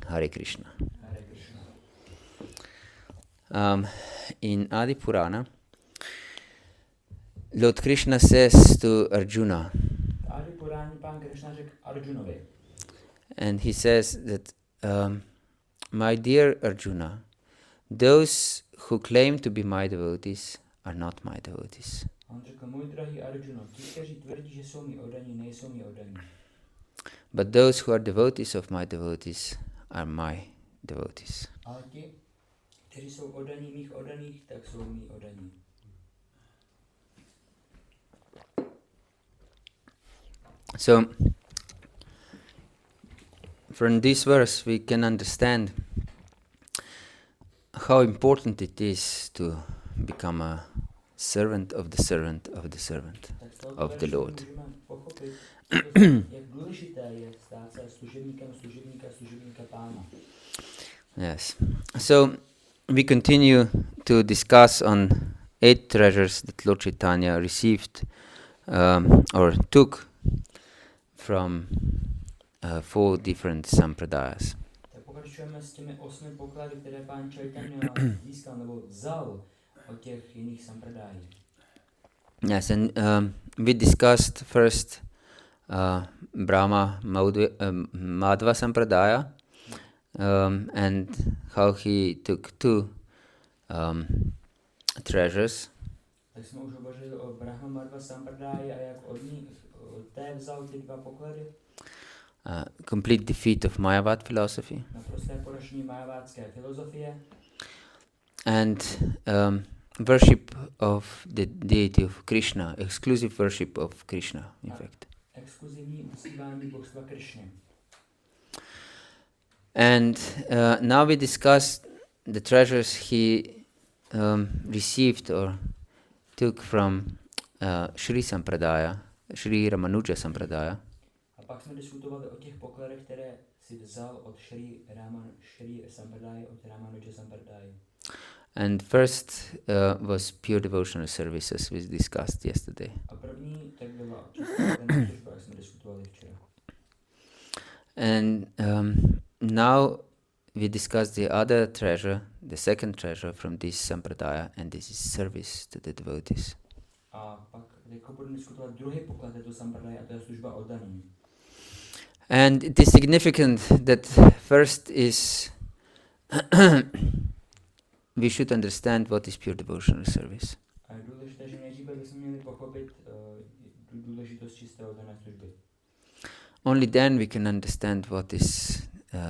Hare Krishna. Hare Krishna. In Adi Purana, Lord Krishna says to Arjuna, Adi Purani Pán Krishna řekl Arjunovi. And he says that, my dear Arjuna, those who claim to be my devotees are not my devotees. On řekl, můj drahý Arjuno, ti, kteří tvrdí, že jsou mi oddaní, nejsou mi oddaní. But those who are devotees of my devotees are my devotees. Ale ti, kteří jsou oddaní mých oddaných, tak jsou mý oddaní. So, from this verse we can understand how important it is to become a servant of the servant of the servant of the Lord. Můžeme pochopit, jak důležité je stát se služebníkem služebníka Pána. Yes. So, we continue to discuss on 8 treasures that Lord Chaitanya received or took from 4 different sampradayas. Tak pokračujeme s těmi 8 poklady, které Pán Chaitanya získal nebo vzal od těch jiných sampradájí. Yes, and we discussed first Brahma Madhva Sampradaya and how he took 2 treasures. Tak jsme už hovořili o Brahma Madhva Sampradáji a jak od ní té vzal ty 2 poklady. Complete defeat of Mayavad philosophy. Naprosté poražení majavádské filozofie. And worship of the deity of Krishna, exclusive worship of Krishna, in fact. Exkluzivní uctívání božstva Krishny. And now we discuss the treasures he received or took from Sri-Ramanuja Sampradaya. A pak jsme diskutovali o těch pokladech, které si vzal od Sri Sampradaya, od Ramanuja Sampradaya. And first was pure devotional service, as we discussed yesterday. A první tak byla čistá služba, jak jsme diskutovali včera. And now we discuss the other treasure, the second treasure from this sampradaya, and this is service to the devotees. A pak jako budeme diskutovat druhý poklad této sampradaya, a to je služba oddaným. And it is significant that first is we should understand what is pure devotional service. A je důležité, že nejdříve bychom měli pochopit důležitost čisté oddané služby. Only then we can understand what is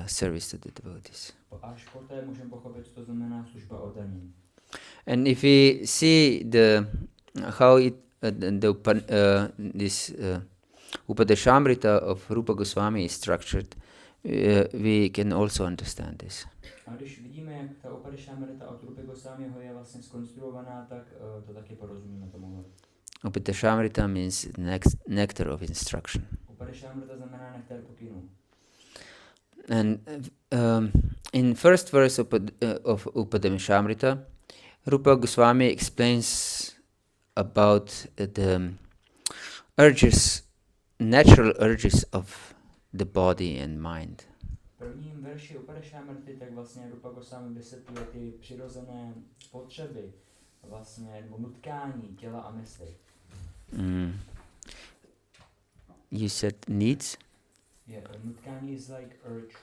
service to the devotees. Až poté můžeme pochopit, co to znamená služba oddaným. And if we see how this Upadeshamrita of Rupa Goswami is structured, we can also understand this. A když vidíme, jak ta Upadeshamrita od Rupy Goswamiho je vlastně skonstruovaná, tak to taky porozumíme tomu. Upadeshamrita means nectar of instruction. Upadeshamrita znamená nektar pokynů. And in first verse of Upadeshamrita, Rupa Goswami explains about the urges, natural urges of the body and mind. V prvním verši Upadeshamrity tak vlastně Rupa Goswami vysvětluje ty přirozené potřeby, vlastně, nebo nutkání těla a mysli. You said needs? Yeah, nutkání is like urge.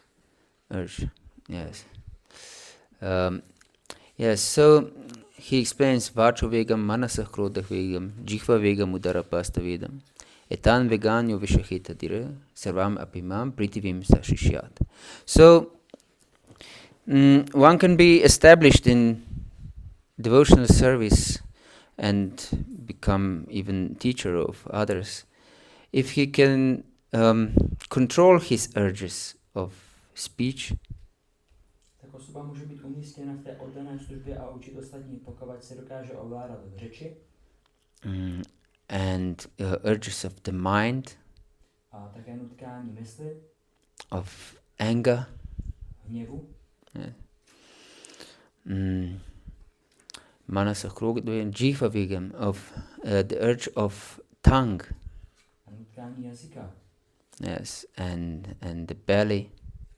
Urge, yes. Yes, so he explains Vacho Vegam, Manasa Krodha Vegam, Jihva Vegam, Udarapasta Vedam, Etan Veganyo Vishahita Dira, Sarvam Apimam, Pritivim Sashishyat. So, one can be established in devotional service and become even teacher of others if he can control his urges of speech, Tak osoba může být umístěna v té oddané službě a učit ostatní, pokud se dokáže ovládat v řeči. And urges of the mind, A také nutkání mysli, of anger, hněvu, Manasa Krodha, Jihva Vegam, of the urge of tongue. a nutkání jazyka. Yes, and the belly.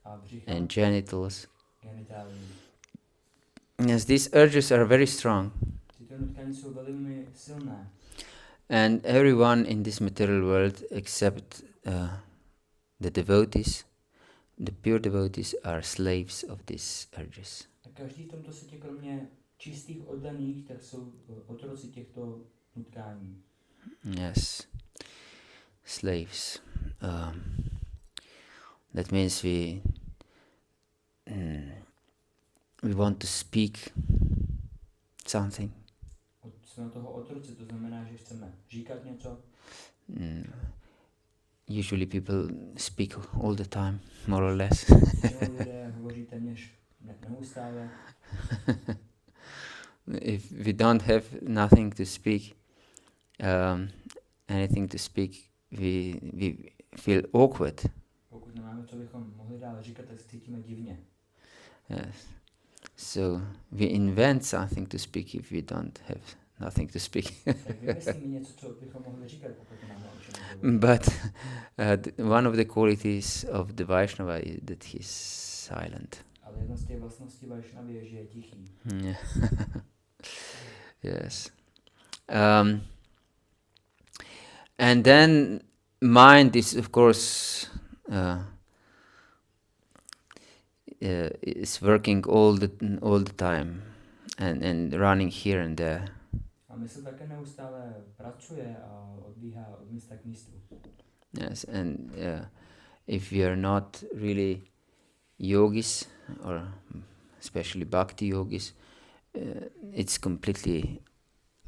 a břicha, and genitals. genitálii. Yes, these urges are very strong. Tyto nutkání jsou velmi silné. And everyone in this material world except the devotees, the pure devotees, are slaves of these urges. A každý v tomto světě, kromě čistých oddaných, tak jsou otroci těchto nutkání. Yes, slaves. That means we want to speak something. Jsme toho otroci, to znamená, že chceme říkat něco. Usually people speak all the time, more or less. Lidé hovoří téměř neustále. If we don't have nothing to speak, anything to speak, we feel awkward. Pokud nemáme, co bychom mohli dál říkat, tak se cítíme divně. Yes. So we invent something to speak if we don't have nothing to speak. Tak vymyslíme něco, co bychom mohli říkat, pokud nemáme o čem mluvit. But one of the qualities of the Vaishnava is that he's silent. Ale jedna z těch vlastností Vaishnavy je, že je tichý. Yeah. Yes. And then mind is, of course, is working all the time and running here and there. A mysl také neustále pracuje a odbíhá od místa k místu. Yes, and if we are not really yogis, or especially bhakti yogis, it's completely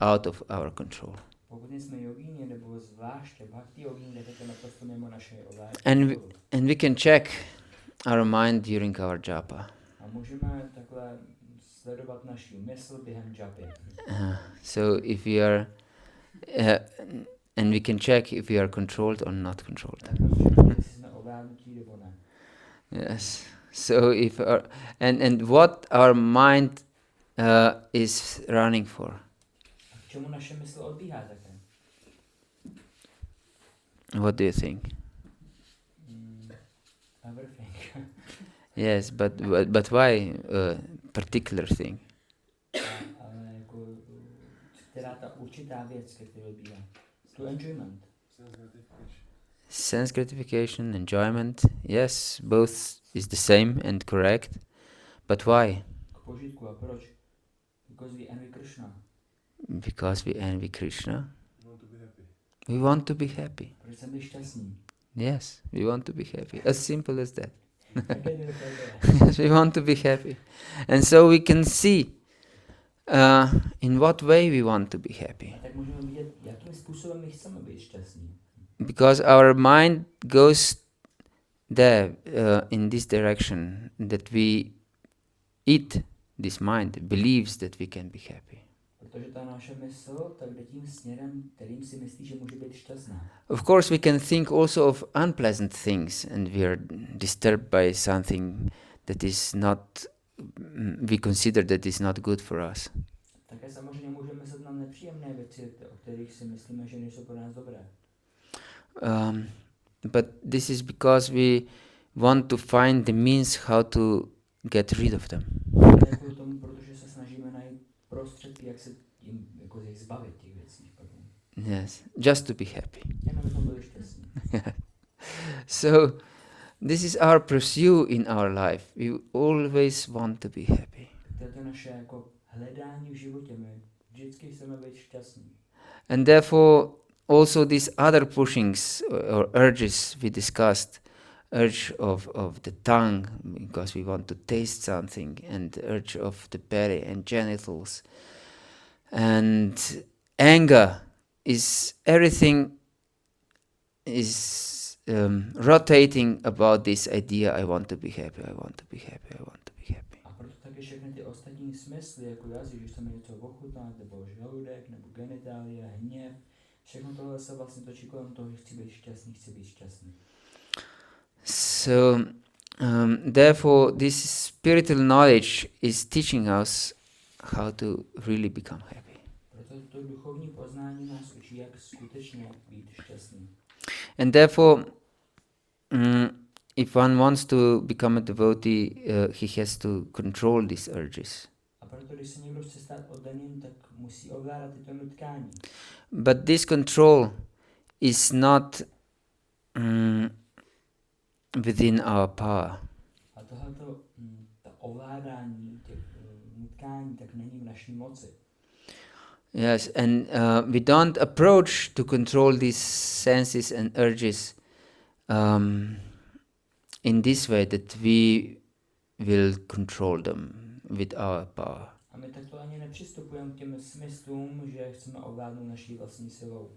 out of our control. Pokud jsme jogíni, nebo zvláště bhakti jogíni, tak je to naprosto mimo naše ovládání. And we can check our mind during our japa. A můžeme takhle sledovat naši mysl během japy. So if we are, and we can check if we are controlled or not controlled. Jsme ovládnutí nebo ne. Yes. So if and what our mind is running for. A k čemu naše mysl odbíhá také? What do you think? Everything. Yes, but why a particular thing? Ale jako, která ta určitá věc, která odbíhá? To enjoyment. Sense gratification, enjoyment. Yes, both is the same and correct. But why? K požitku. A proč? Because we envy Krishna. Because we envy Krishna. We want to be happy. Proč jsem byl šťastný? Yes, we want to be happy. As simple as that. Také jednoduché. Yes, we want to be happy. And so we can see in what way we want to be happy. A tak můžeme vidět, jakým způsobem my chceme být šťastní. Because our mind goes there in this direction, that we this mind believes that we can be happy. Protože ta naše mysl tak jde tím směrem, kterým si myslí, že může být šťastná. Of course, we can think also of unpleasant things, and we are disturbed by something that is not, we consider that is not good for us. Také samozřejmě můžeme myslet na nepříjemné věci, o kterých si myslíme, že nejsou pro nás dobré. But this is because we want to find the means how to get rid of them. Kvůli tomu, protože se snažíme najít prostředky, jak se jim jako zbavit těch věcí. Yes, just to be happy. Jen abychom byli šťastní. So, this is our pursuit in our life. We always want to be happy. To je naše jako hledání v životě. My vždycky chceme být šťastní. And therefore, also these other pushings or urges we discussed, urge of the tongue, because we want to taste something, and the urge of the belly and genitals, and anger is everything is rotating about this idea, I want to be happy, I want to be happy, I want to be happy. A proto taky všechny ty ostatní smysly, jako jazyk, že chceme něco ochutnat, nebo žaludek, nebo genitálie, hněv, všechno tohle se vlastně točí kolem toho, že chci být šťastný, chci být šťastný. So, therefore, this spiritual knowledge is teaching us how to really become happy. Proto to duchovní poznání nás učí, jak skutečně být šťastný. And therefore, if one wants to become a devotee, he has to control these urges. A proto, když se někdo chce stát oddaným, tak musí ovládat tyto nutkání. But this control is not within our power. A tohleto, ta ovládání těch nutkání, tak není v naší moci. Yes, and we don't approach to control these senses and urges in this way that we will control them with our power. A my takto ani nepřistupujeme k těm smyslům, že chceme ovládnout naší vlastní silou.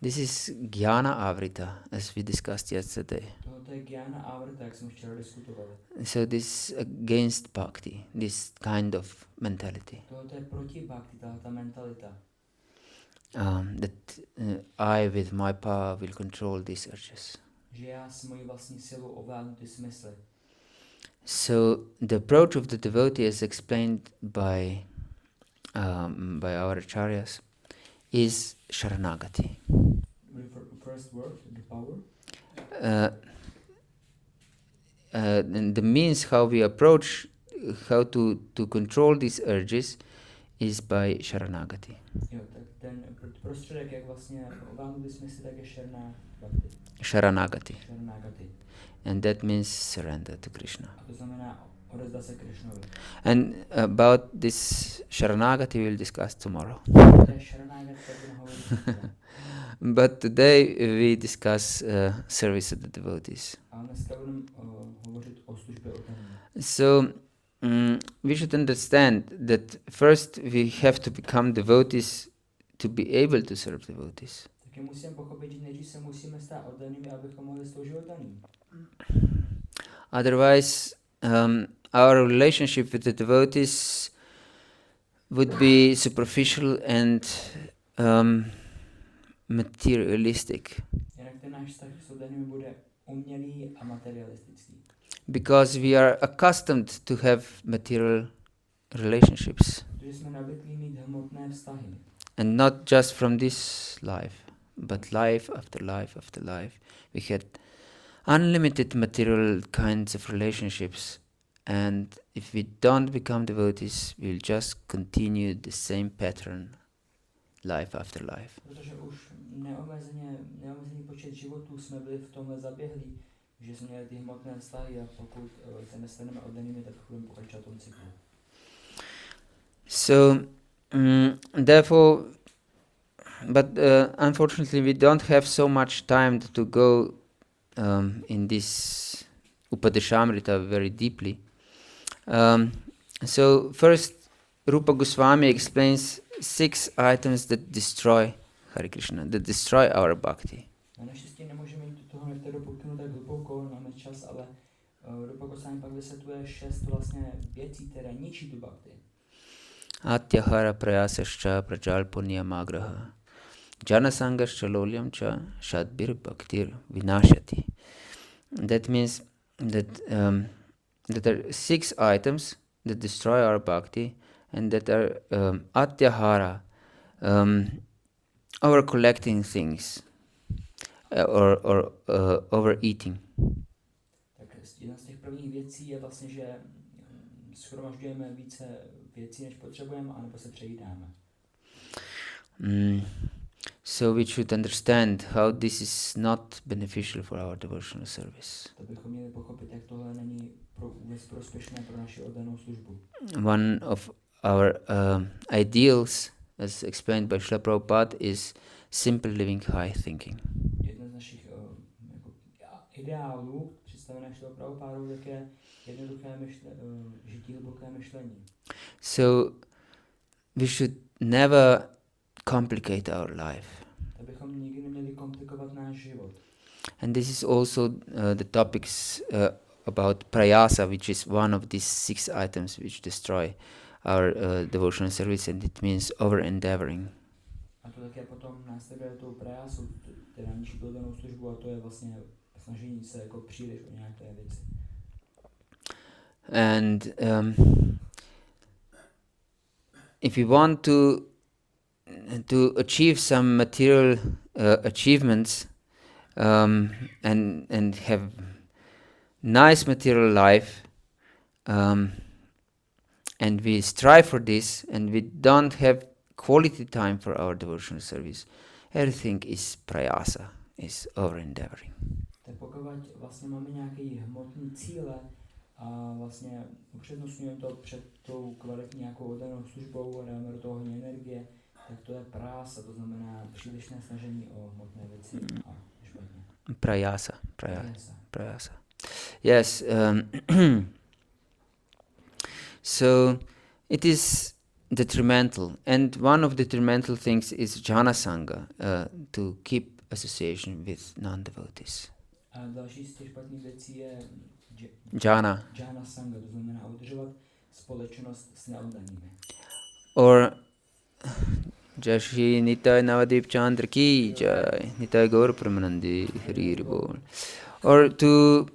This is jnana avrita, as we discussed yesterday. Tohoto je jnana avrita, jak jsme včera diskutovali. So this is against bhakti, this kind of mentality. Tohoto je proti bhakti, tato mentalita. That I with my power will control these urges. Že já s mojí vlastní silou ovládnu ty smysly. So the approach of the devotee, as explained by our acharyas, is sharanagati. First word, the power. And the means how we approach, how to control these urges, is by sharanagati. Jo, tak ten prostředek, jak vlastně ovládnu ty smysly, tak je sharanagati. Sharanagati. Sharanagati. And that means surrender to Krishna. A to znamená odevzdat se Krishnovi. And about this sharanagati we'll discuss tomorrow. To je sharanagati, tak budeme hovořit zítra. But today we discuss service of the devotees. A dneska budeme hovořit o službě oddaní. So we should understand that first we have to become devotees to be able to serve devotees. Taky musíme pochopit, že nejdřív se musíme stát oddanými, abychom mohli sloužit oddaným. Otherwise, our relationship with the devotees would be superficial and materialistic. Jinak ten náš vztah s oddanými bude umělý a materialistický. Because we are accustomed to have material relationships. Protože jsme navyklí mít hmotné vztahy. And not just from this life, but life after life after life. We had unlimited material kinds of relationships. And if we don't become devotees, we'll just continue the same pattern life after life. Protože už neomezený počet životů jsme byli v tomhle zaběhlí, že jsme měli ty hmotné vztahy a pokud se nestaneme oddanými, tak budeme pokračovat v tom cyklu. So, therefore, but unfortunately we don't have so much time to go in this Upadeshamrita very deeply. So first, Rupa Goswami explains 6 items that destroy Hare Krishna, that destroy our bhakti. Na naštěstí nemůžeme jít do toho nektaru pokynut tak hluboko, máme čas, ale Rupa Goswami pak vysvětluje 6 vlastně věcí, které ničí tu bhakti. Atyahara prayasascha prajalpunyamagraha janasangascha lolyamcha shadbir bhaktir vinashati. That means that there are 6 items that destroy our bhakti, and that are atyahara, over collecting things, or overeating. Tak jedna z těch prvních věcí je vlastně, že shromažďujeme více věcí, než potřebujeme, anebo se přejídáme. So we should understand how this is not beneficial for our devotional service. To bychom měli pochopit, jak tohle není vůbec prospěšné pro naši oddanou službu. One of our ideals, as explained by Srila Prabhupada, is simple living, high thinking. Jedna z našich ideálů, představené Srila Prabhupádou, tak je jednoduché žití, hluboké myšlení. So we should never complicate our life. To bychom nikdy neměli komplikovat náš život. And this is also the topics about prayasa, which is one of these 6 items which destroy our devotional service, and it means over-endeavoring. A to také potom následuje tou prajásu, která ničí tu oddanou službu, a to je vlastně snažení se jako příliš o nějaké věci. And if we want to achieve some material achievements and have nice material life, and we strive for this, and we don't have quality time for our devotional service, everything is prayasa, is over endeavoring. Tak pokud vlastně máme nějaký hmotný cíle a vlastně upřednostňujeme to před tou kvalitní nějakou oddanou službou a dáme do toho hodně energie, tak to je prása, to znamená přílišné snažení o hmotné věci a špatně. Prayasa. Yes. So it is detrimental, and one of the detrimental things is jhana sangha, to keep association with non-devotees. A další z těch špatných věcí je Jhana sangha, to znamená udržovat společnost s neoddanými. Or Jashi Nitai Navadip Chandra Ki Jai, Nitai Gaur Pramanandi Hari Bol. Or to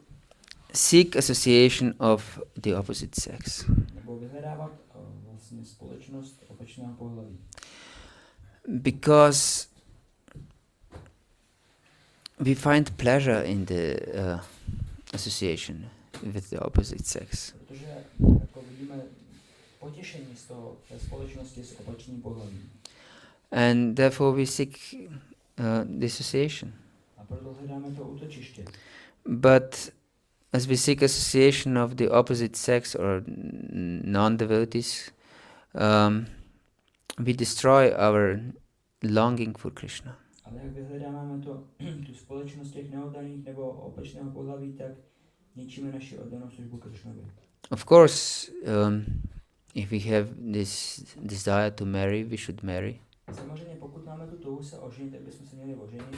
seek association of the opposite sex. Nebo vyhledávat vlastně společnost opačného pohlaví. Because we find pleasure in the association with the opposite sex. Protože jako vidíme potěšení z toho té společnosti s opačným pohlavím. And therefore we seek dissociation. A proto hledáme to útočiště. But as we seek association of the opposite sex or non-devotees, we destroy our longing for Krishna. Ale jak vyhledáváme tu společnost těch neoddaných nebo opačného pohlaví, tak ničíme naši oddanou službu Krishnovi. Of course, if we have this desire to marry, we should marry. Samozřejmě, pokud máme tu touhu se oženit, tak bychom se měli oženit.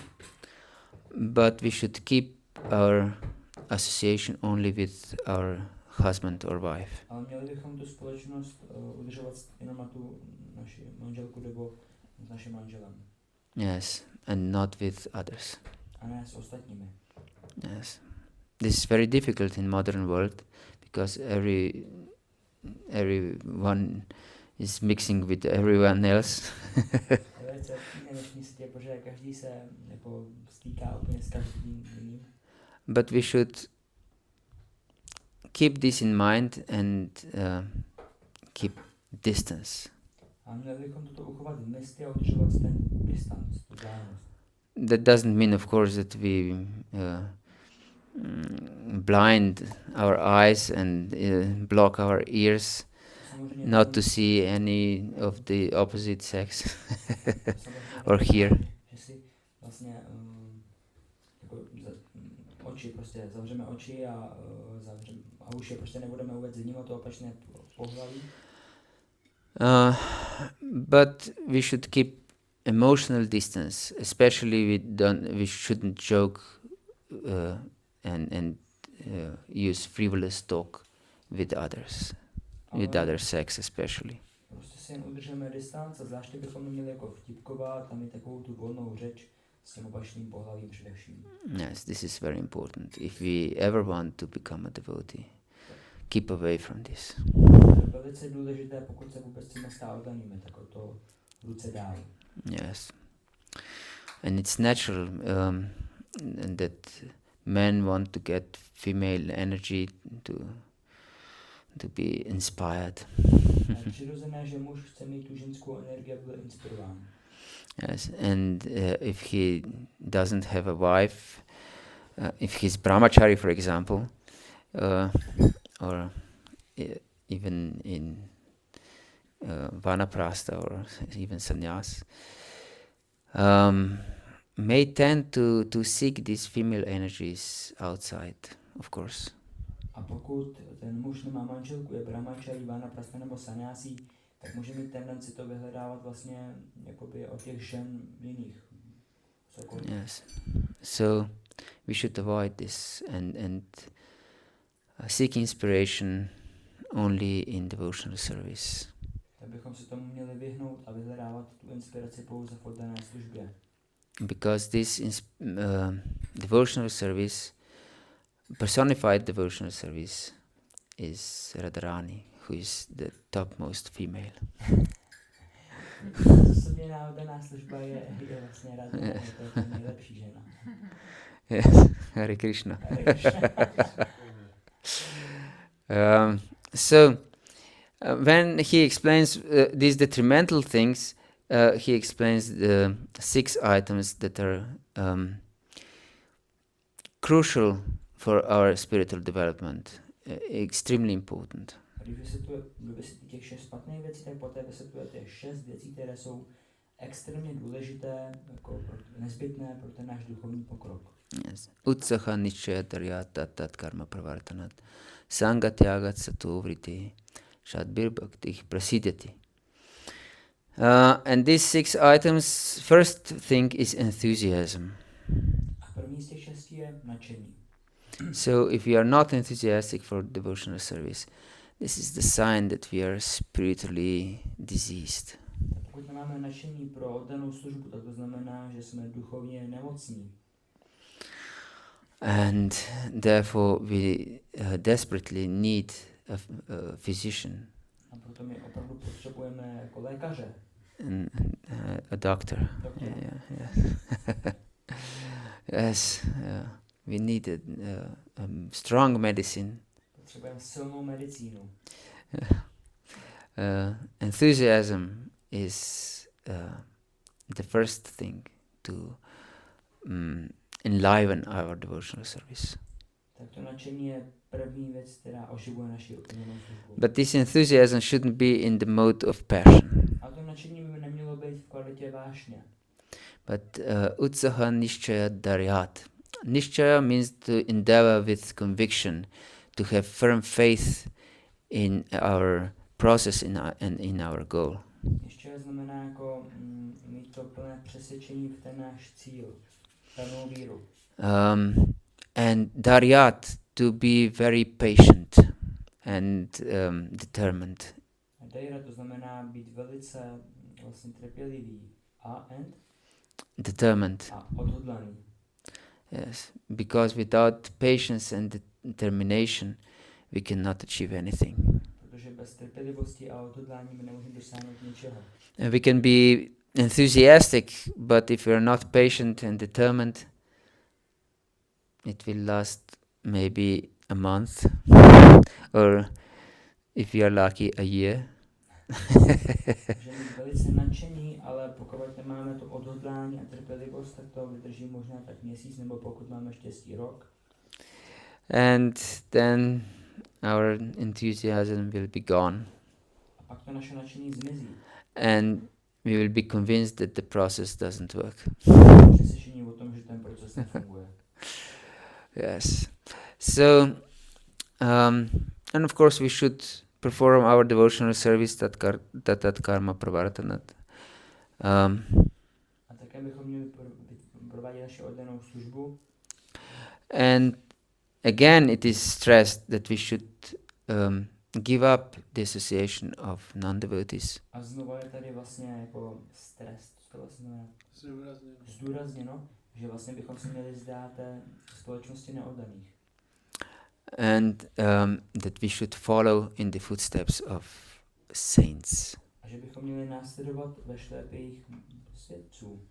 But we should keep our association only with our husband or wife. Ale měli bychom tu společnost udržovat jenom na tu naši manželku nebo s naším manželem. Yes, and not with others. A ne s ostatními. Yes, this is very difficult in modern world because everyone is mixing with everyone else. To je velice obtížné v dnešní světě, protože každý se jako stýká úplně s každým jiným. But we should keep this in mind and keep distance. A měli bychom toto uchovat v mysli a udržovat ten distanc, tu vzdálenost. That doesn't mean, of course, that we blind our eyes and block our ears not to see any of the opposite sex or hear. Že si vlastně jako oči, prostě zavřeme oči a uši prostě nebudeme vůbec vnímat to opačné pohlaví. But we should keep emotional distance, especially we shouldn't joke and use frivolous talk with others, with other sex especially. Prostě si jen udržeme distanc a zvláště bychom měli jako vtipkovat a mít takovou tu volnou řeč s tím opačným pohlavím především. Yes, this is very important. If we ever want to become a devotee, keep away from this. To je velice důležité, pokud se vůbec chceme stát oddanými, tak o to ruce dál. Yes, and it's natural that men want to get female energy to be inspired. Je přirozené, že muž chce mít tu ženskou energii, aby byl inspirován. Yes, and if he doesn't have a wife, if he's brahmachari, for example, or even in vanaprastha or even sannyas, may tend to seek these female energies outside, of course. A pokud ten muž nemá manželku, je brahmachari, vanaprastha nebo sannyasi, tak může mít tendenci to vyhledávat vlastně jakoby od těch žen jiných. Yes. So we should avoid this and seek inspiration only in devotional service. Tak bychom se tomu měli vyhnout a vyhledávat tu inspiraci pouze v oddané službě. Because this devotional service, personified devotional service, is Radharani, who is the topmost female. Osobněná oddaná služba je vlastně Radharani, to je ta nejlepší žena. Yes, Hare Krishna. Hare Krishna. So when he explains these detrimental things, he explains the 6 items that are crucial for our spiritual development, extremely important. A když vysvětlí těch 6 špatných věcí, tak poté vysvětluje těch 6 věcí, které jsou extrémně důležité, jako nezbytné pro ten náš duchovní pokrok. Yes. Utsaha nichaya darya tat karma pravartanat sangatyagat satovriti shadbir bhakti prasidati. And these 6 items, first thing is enthusiasm. A první z těch 6 je nadšení. So if we are not enthusiastic for devotional service, this is the sign that we are spiritually diseased. Pokud nemáme nadšení pro oddanou službu, tak to znamená, že jsme duchovně nemocní. And therefore we desperately need a physician. A proto my opravdu potřebujeme jako lékaře. A doctor. Yeah. Yes, we need a strong medicine. Potřebujeme silnou medicínu. Enthusiasm is the first thing to enliven our devotional service. Tak to nadšení je první věc, která oživuje naši oddanou službu. But this enthusiasm shouldn't be in the mode of passion. A to nadšení by nemělo být v kvalitě vášně. But utsaha nishchaya daryat. Nishchaya means to endeavor with conviction, to have firm faith in our process and in our goal. Ještě znamená jako mít to plné přesvědčení v ten náš cíl, pevnou víru. And daryat, to be very patient and determined. A daira to znamená být velice vlastně trpělivý and determined. A odhodlaný. Yes, because without patience and determination, we cannot achieve anything. Protože bez trpělivosti a odhodlání my nemůžeme dosáhnout ničeho. We can be enthusiastic, but if we are not patient and determined, it will last maybe a month, or if we are lucky, a year. Můžeme být velice nadšení, ale pokud nemáme to odhodlání a trpělivost, tak to vydrží možná tak měsíc, nebo pokud máme štěstí rok. And then our enthusiasm will be gone. A pak to naše nadšení zmizí. And we will be convinced that the process doesn't work. Přesvědčení o tom, že ten proces nefunguje. Yes. So, and of course we should perform our devotional service tat karma pravartanat. A také bychom měli provádět naši oddanou službu. And again it is stressed that we should give up the association of non-devotees. A znovu je tady vlastně jako stres, to vlastně zdůrazněno, že vlastně bychom se měli zdát té společnosti neoddaných. And that we should follow in the footsteps of saints. A že bychom měli následovat ve šlépích svědců.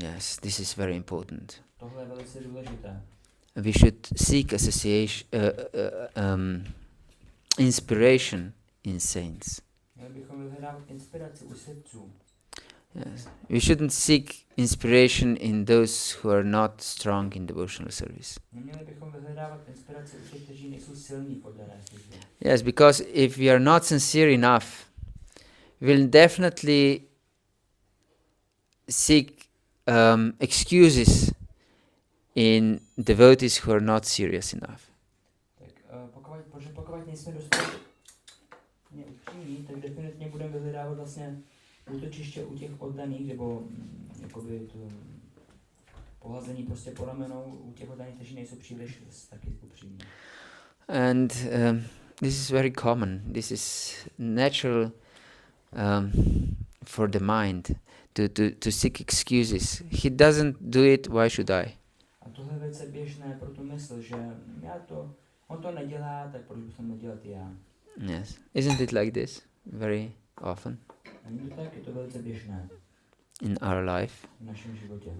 Yes, this is very important. Tohle je velice důležité. We should seek association, inspiration in saints. Měli bychom vyhledávat inspiraci u svědců. Yes. We shouldn't seek inspiration in those who are not strong in devotional service. Neměli bychom vyhledávat inspiraci u těch, kteří nejsou silní v oddané službě. Yes, because if we are not sincere enough, we'll definitely seek excuses in devotees who are not serious enough. Tak pokud nejsme dostatečně upřímní, tak definitivně budeme vyhledávat vlastně útočiště u těch oddaných, nebo jakoby to pohlazení prostě po ramenou u těch oddaných, kteří nejsou příliš taky upřímní. And this is very common. This is natural for the mind to seek excuses. He doesn't do it, why should I? A tohle je velice běžné pro tu mysl, že on to nedělá, tak proč bych to nedělat já? Yes. Isn't it like this very often? Není to tak, je to velice běžné in our life. v našem životě.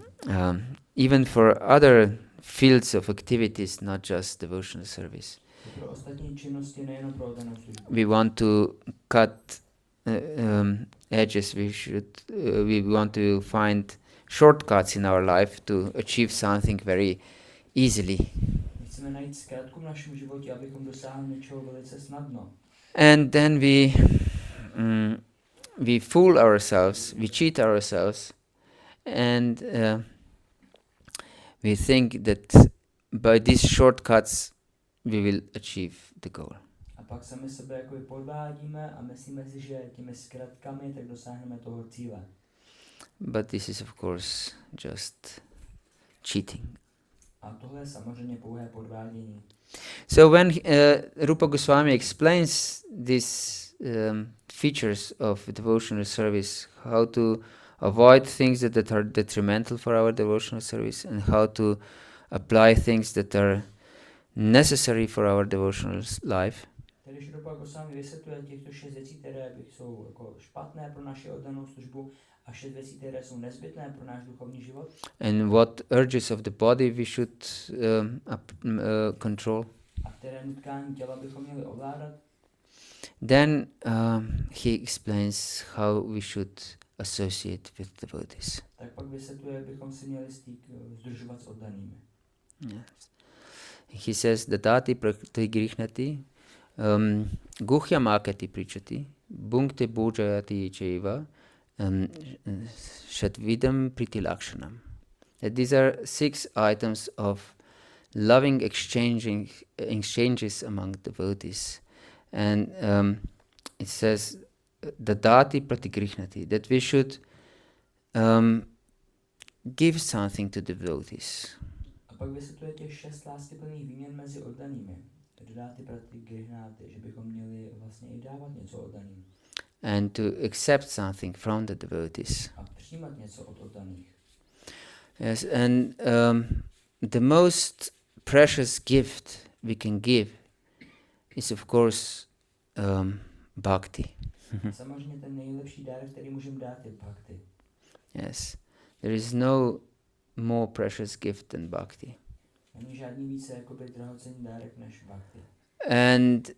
Even for other fields of activities, not just devotional service. Pro ostatní činnosti, nejenom pro oddanou službu. We want to cut edges. We want to find shortcuts in our life to achieve something very easily. My chceme najít zkrátku v našem životě, abychom dosáhli něčeho velice snadno. And then we fool ourselves, we cheat ourselves, and we think that by these shortcuts we will achieve the goal. A pak sami sebe jako podvádíme a myslíme si, že těmi zkratkami tak dosáhneme toho cíle. But this is of course just cheating. A tohle je samozřejmě pouhé podvádění. So when Rupa Goswami explains these features of devotional service, how to avoid things that are detrimental for our devotional service and how to apply things that are necessary for our devotional life, Tedy když Rupa Goswami vysvětluje těchto 6 věcí, které jsou jako špatné pro naši oddanou službu a 6 věcí, které jsou nezbytné pro náš duchovní život. and what urges of the body we should control, A které nutkání těla bychom měli ovládat. then he explains how we should associate with devotees. Tak pak vysvětluje, bychom si měli združovat s oddanými. Yes. He says, Dadati pratigrihnati guhyamakati prichati bhunkte bhujayati chaiva shatvidam pritilakshanam. That these are 6 items of loving exchanges among devotees. And it says, Dadati pratigrihnati, that we should give something to devotees. A pak vysvětluje těch 6 láskyplných výměn mezi oddanými. Dodáty pratigrihnati, že bychom měli vlastně i dávat něco oddaným. And to accept something from the devotees. A přijímat něco od oddaných. Yes, and the most precious gift we can give is of course bhakti. Samozřejmě ten nejlepší dárek, který můžeme dát, je bhakti. Yes, there is no more precious gift than bhakti. Není žádný více jakoby drahocenný dárek než bhakti. And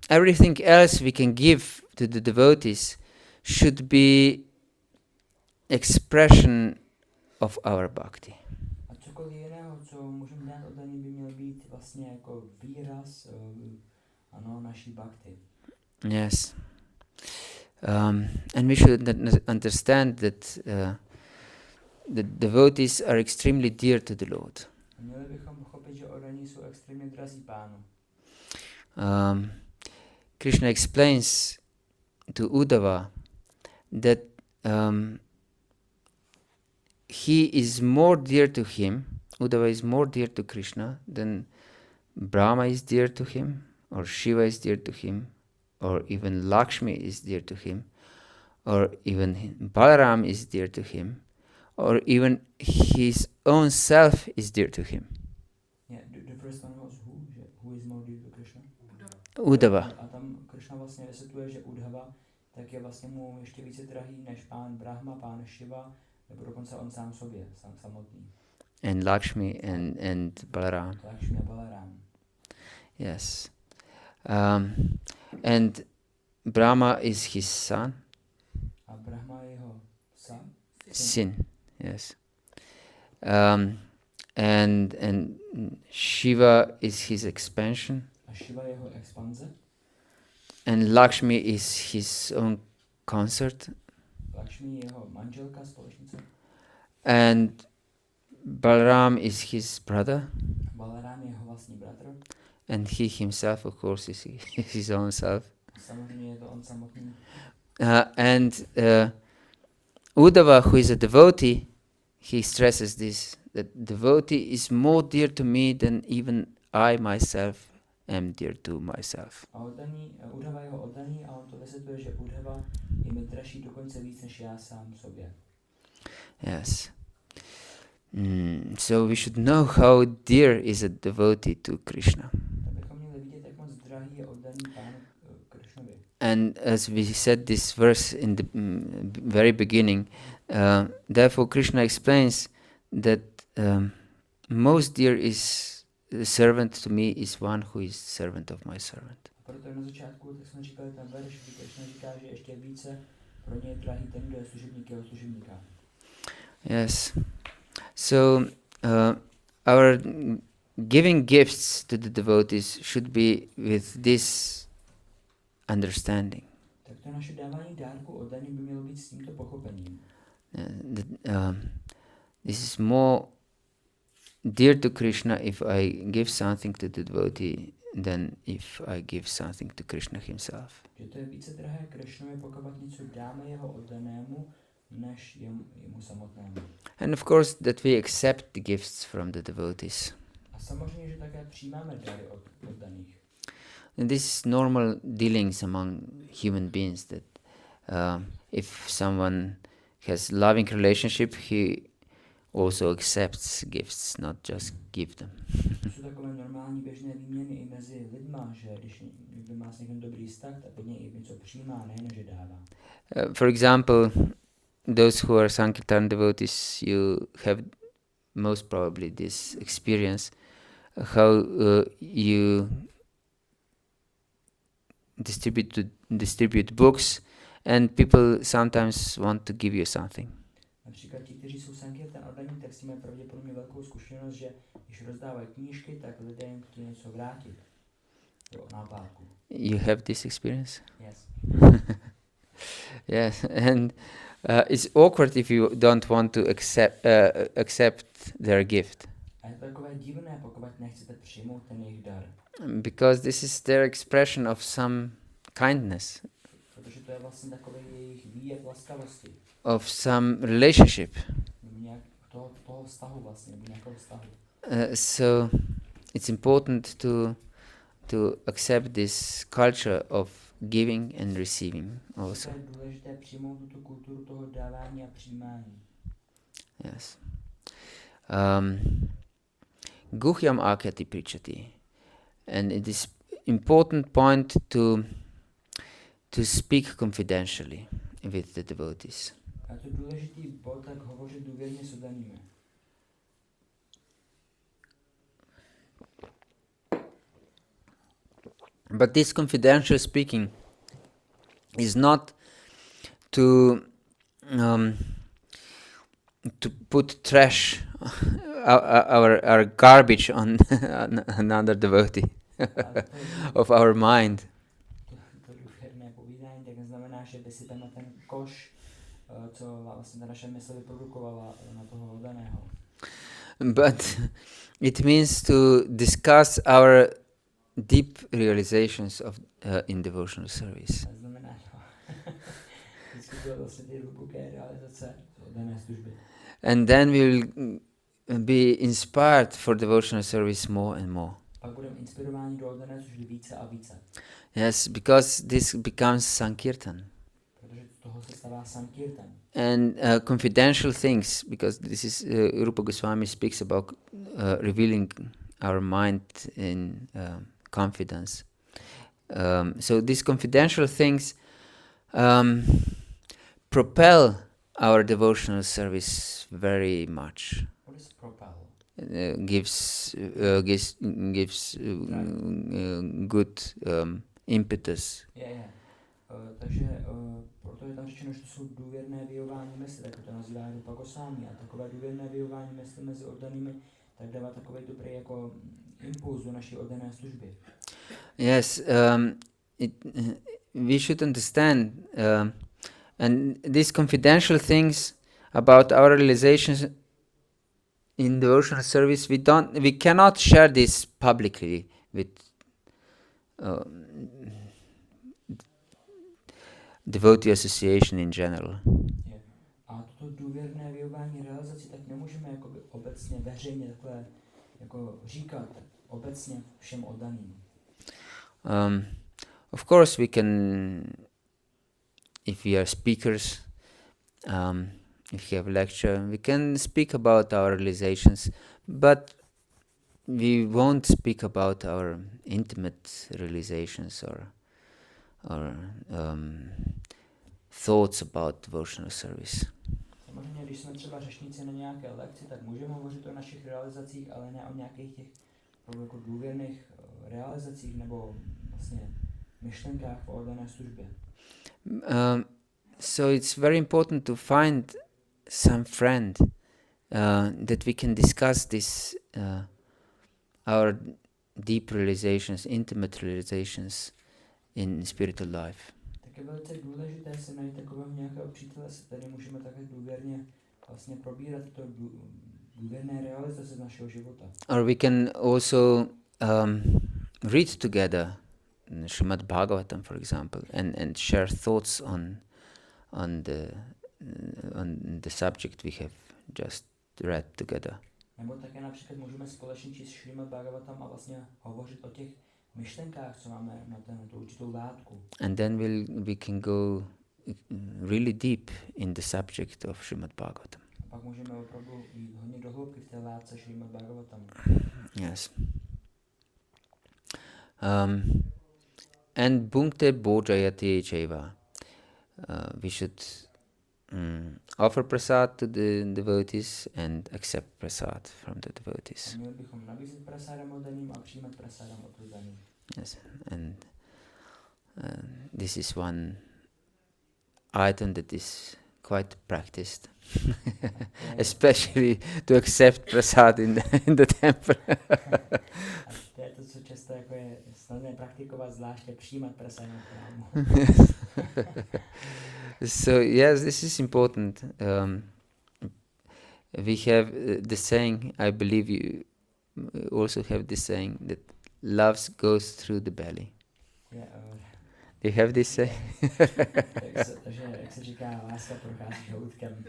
everything else we can give to the devotees should be expression of our bhakti. A cokoliv jiného, co můžeme dát oddaným, by měl být vlastně jako výraz naší bhakti. Yes. And we should understand that the devotees are extremely dear to the Lord. A měli bychom pochopit, že oddaní jsou extrémně drazí Pánu. Krishna explains to Uddhava that he is more dear to him, Uddhava is more dear to Krishna than Brahma is dear to him, or Shiva is dear to him, or even Lakshmi is dear to him, or even Balaram is dear to him, or even his own self is dear to him. Yeah, the first one was who is more dear to Krishna? Uddhava. A tam Krishna vlastně vysvětluje, že Uddhava tak je vlastně mu ještě více drahý než pán Brahma, pán Shiva, nebo dokonce on sám sobě, samotný. And Lakshmi and Balaram. Lakshmi a Balaram. Yes. And Brahma is his son. A Brahma je jeho syn. Sin. Yes. And Shiva is his expansion. A Shiva je jeho expanze. And Lakshmi is his own consort. Lakshmi je jeho manželka, společnice. And Balaram is his brother. Balaram je jeho vlastní bratr. And he himself, of course, is his own self. Samozřejmě je to on samotný. And Uddhava, who is a devotee, he stresses this, that devotee is more dear to me than even I myself am dear to myself. A Uddhava je jeho oddaný a on to vysvětluje, že Uddhava je mi dražší dokonce víc než já sám sobě. Yes. So we should know how dear is a devotee to Krishna. Tak bychom měli vidět, jak moc drahý je oddaný Pánu Krishnovi. And as we said this verse in the very beginning, therefore Krishna explains that most dear is servant to me is one who is servant of my servant. Proto na začátku, tak jsme říkali ten verš, kdy Krishna říká, že ještě více pro něj je drahý ten, kdo je služebník jeho služebníka. Yes. So our giving gifts to the devotees should be with this understanding. Tak to naše dávání dárku oddaní by mělo být s tímto pochopením. This is more dear to Krishna if I give something to the devotee than if I give something to Krishna himself. Že to je více drahé Krishnovi, pokud něco dáme jeho oddanému, než jemu samotnému. And of course that we accept the gifts from the devotees. A samozřejmě, že také přijímáme dary od oddaných. And this is normal dealings among human beings, that if someone has loving relationship, he also accepts gifts, not just give them. Jsou takové normální běžné výměny i mezi lidma, že když někdo má s někým dobrý vztah, tak od něj i něco přijímá, nejen že dává. For example, those who are Sankirtan devotees, you have most probably this experience, how you distribute books and people sometimes want to give you something. Například ti, kteří jsou Sankirtan oddaní, tak s tím mají pravděpodobně velkou zkušenost, že když rozdávají knížky, tak lidé jim chtějí něco vrátit. Jo, nápádku. You have this experience? Yes. Yes, and it's awkward if you don't want to accept their gift. A je to takové divné, pokud nechcete přijmout ten jejich dar. Because this is their expression of some kindness, Protože to je vlastně takový jejich výjev laskavosti. of some relationship. Nějak toho vztahu vlastně, nebo nějakého vztahu. So it's important to accept this culture of giving and receiving also. Je důležité přijmout tu kulturu toho dávání a přijímání. Yes. Guhyam akyati prichati. And it is important point to speak confidentially with the devotees. A to důležitý bod, tak hovořit důvěrně s oddanými. But this confidential speaking is not to put trash, our garbage on another devotee of our mind. To důvěrné povídání tak neznamená, že vysypeme ten koš, co vlastně ta naše mysl vyprodukovala na toho oddaného. But it means to discuss our deep realizations of in devotional service. To znamená, že diskutovat vlastně ty hluboké realizace oddané služby. And then we will be inspired for devotional service more and more. Pak budeme inspirováni do oddané služby více a více. Yes, because this becomes Sankirtan. Protože z toho se stává Sankirtan. And confidential things, because this is Rupa Goswami speaks about revealing our mind in confidence. So these confidential things propel our devotional service very much. What is propel? Gives good impetus. Takže proto je tam řečeno, že to jsou důvěrné vyjování mysli, tak to nazývá Rupa Goswami. A takové důvěrné vyjování mysli mezi oddanými tak dává takový dobrý jako impuls do naší oddané služby. Yes, we should understand, and these confidential things about our realizations in devotional service, we cannot share this publicly with devotee association in general. A toto důvěrné vyjování realizaci tak nemůžeme jakoby obecně veřejně takhle jako říkat obecně všem oddaným. Of course we can, if we are speakers, if we have lecture, we can speak about our realizations, but we won't speak about our intimate realizations or thoughts about devotional service. Samozřejmě, když jsme třeba řečníci na nějaké lekci, tak můžeme hovořit o našich realizacích, ale ne o nějakých těch opravdu jako důvěrných realizacích nebo vlastně myšlenkách o oddané službě. So it's very important to find some friend that we can discuss this our deep realizations, intimate realizations in spiritual life. Tak je velice důležité si najít takového nějakého přítele, se kterým můžeme také důvěrně vlastně probírat to důvěrné realizace z našeho života. Or we can also read together Srimad Bhagavatam, for example, and share thoughts on the subject we have just read together. Nebo také například můžeme společně číst Srimad Bhagavatam a vlastně hovořit o těch myšlenkách, co máme na tu určitou látku. And then we can go really deep in the subject of Srimad Bhagavatam. A pak můžeme opravdu jít hodně do hloubky v té látce Srimad Bhagavatam. Yes. And bhunkte bhojayate chaiva. We should offer prasad to the devotees and accept prasad from the devotees. Měli bychom nabízet prasádam oddaným a přijímat prasádam od oddaných. Yes, and this is one item that is quite practiced, especially to accept prasad in the temple. To je to, co často jako je snadné praktikovat, zvláště přijímat prasádam v chrámu. So yes, this is important. We have the saying, I believe you also have the saying that love goes through the belly. You have this saying? Takže jak se říká, láska prochází žaludkem.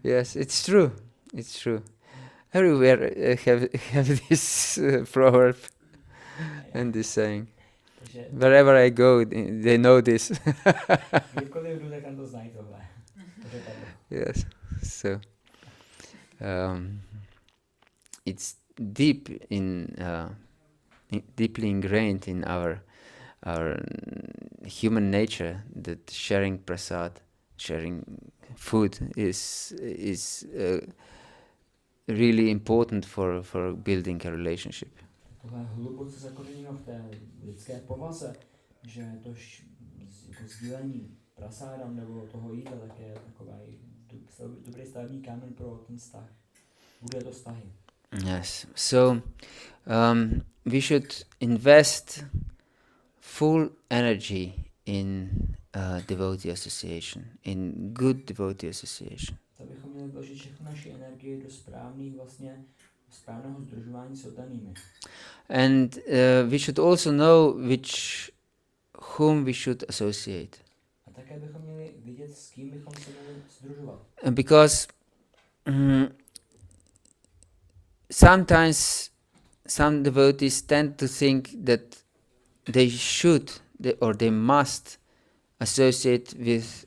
Yes, it's true. It's true. Everywhere have this proverb and this saying. Wherever I go, they know this. Kdykoliv jdu, tak tam to znají tohle. Yes. So it's deep deeply ingrained in our human nature that sharing prasad, sharing food is really important for building a relationship. Tohle je hluboce zakořeněno v té lidské povaze, že to jako sdílení prasádam nebo toho jídla tak je takový dobrý stavební kámen pro ten vztah. Bude to vztahy. Yes. So we should invest full energy in devotee association, in good devotee association. Tak bychom měli vložit všechnu naši energii do správného sdružování s oddanými. And we should also know whom we should associate. A také bychom měli vidět, s kým bychom se měli sdružovat. Because sometimes some devotees tend to think that they should or they must associate with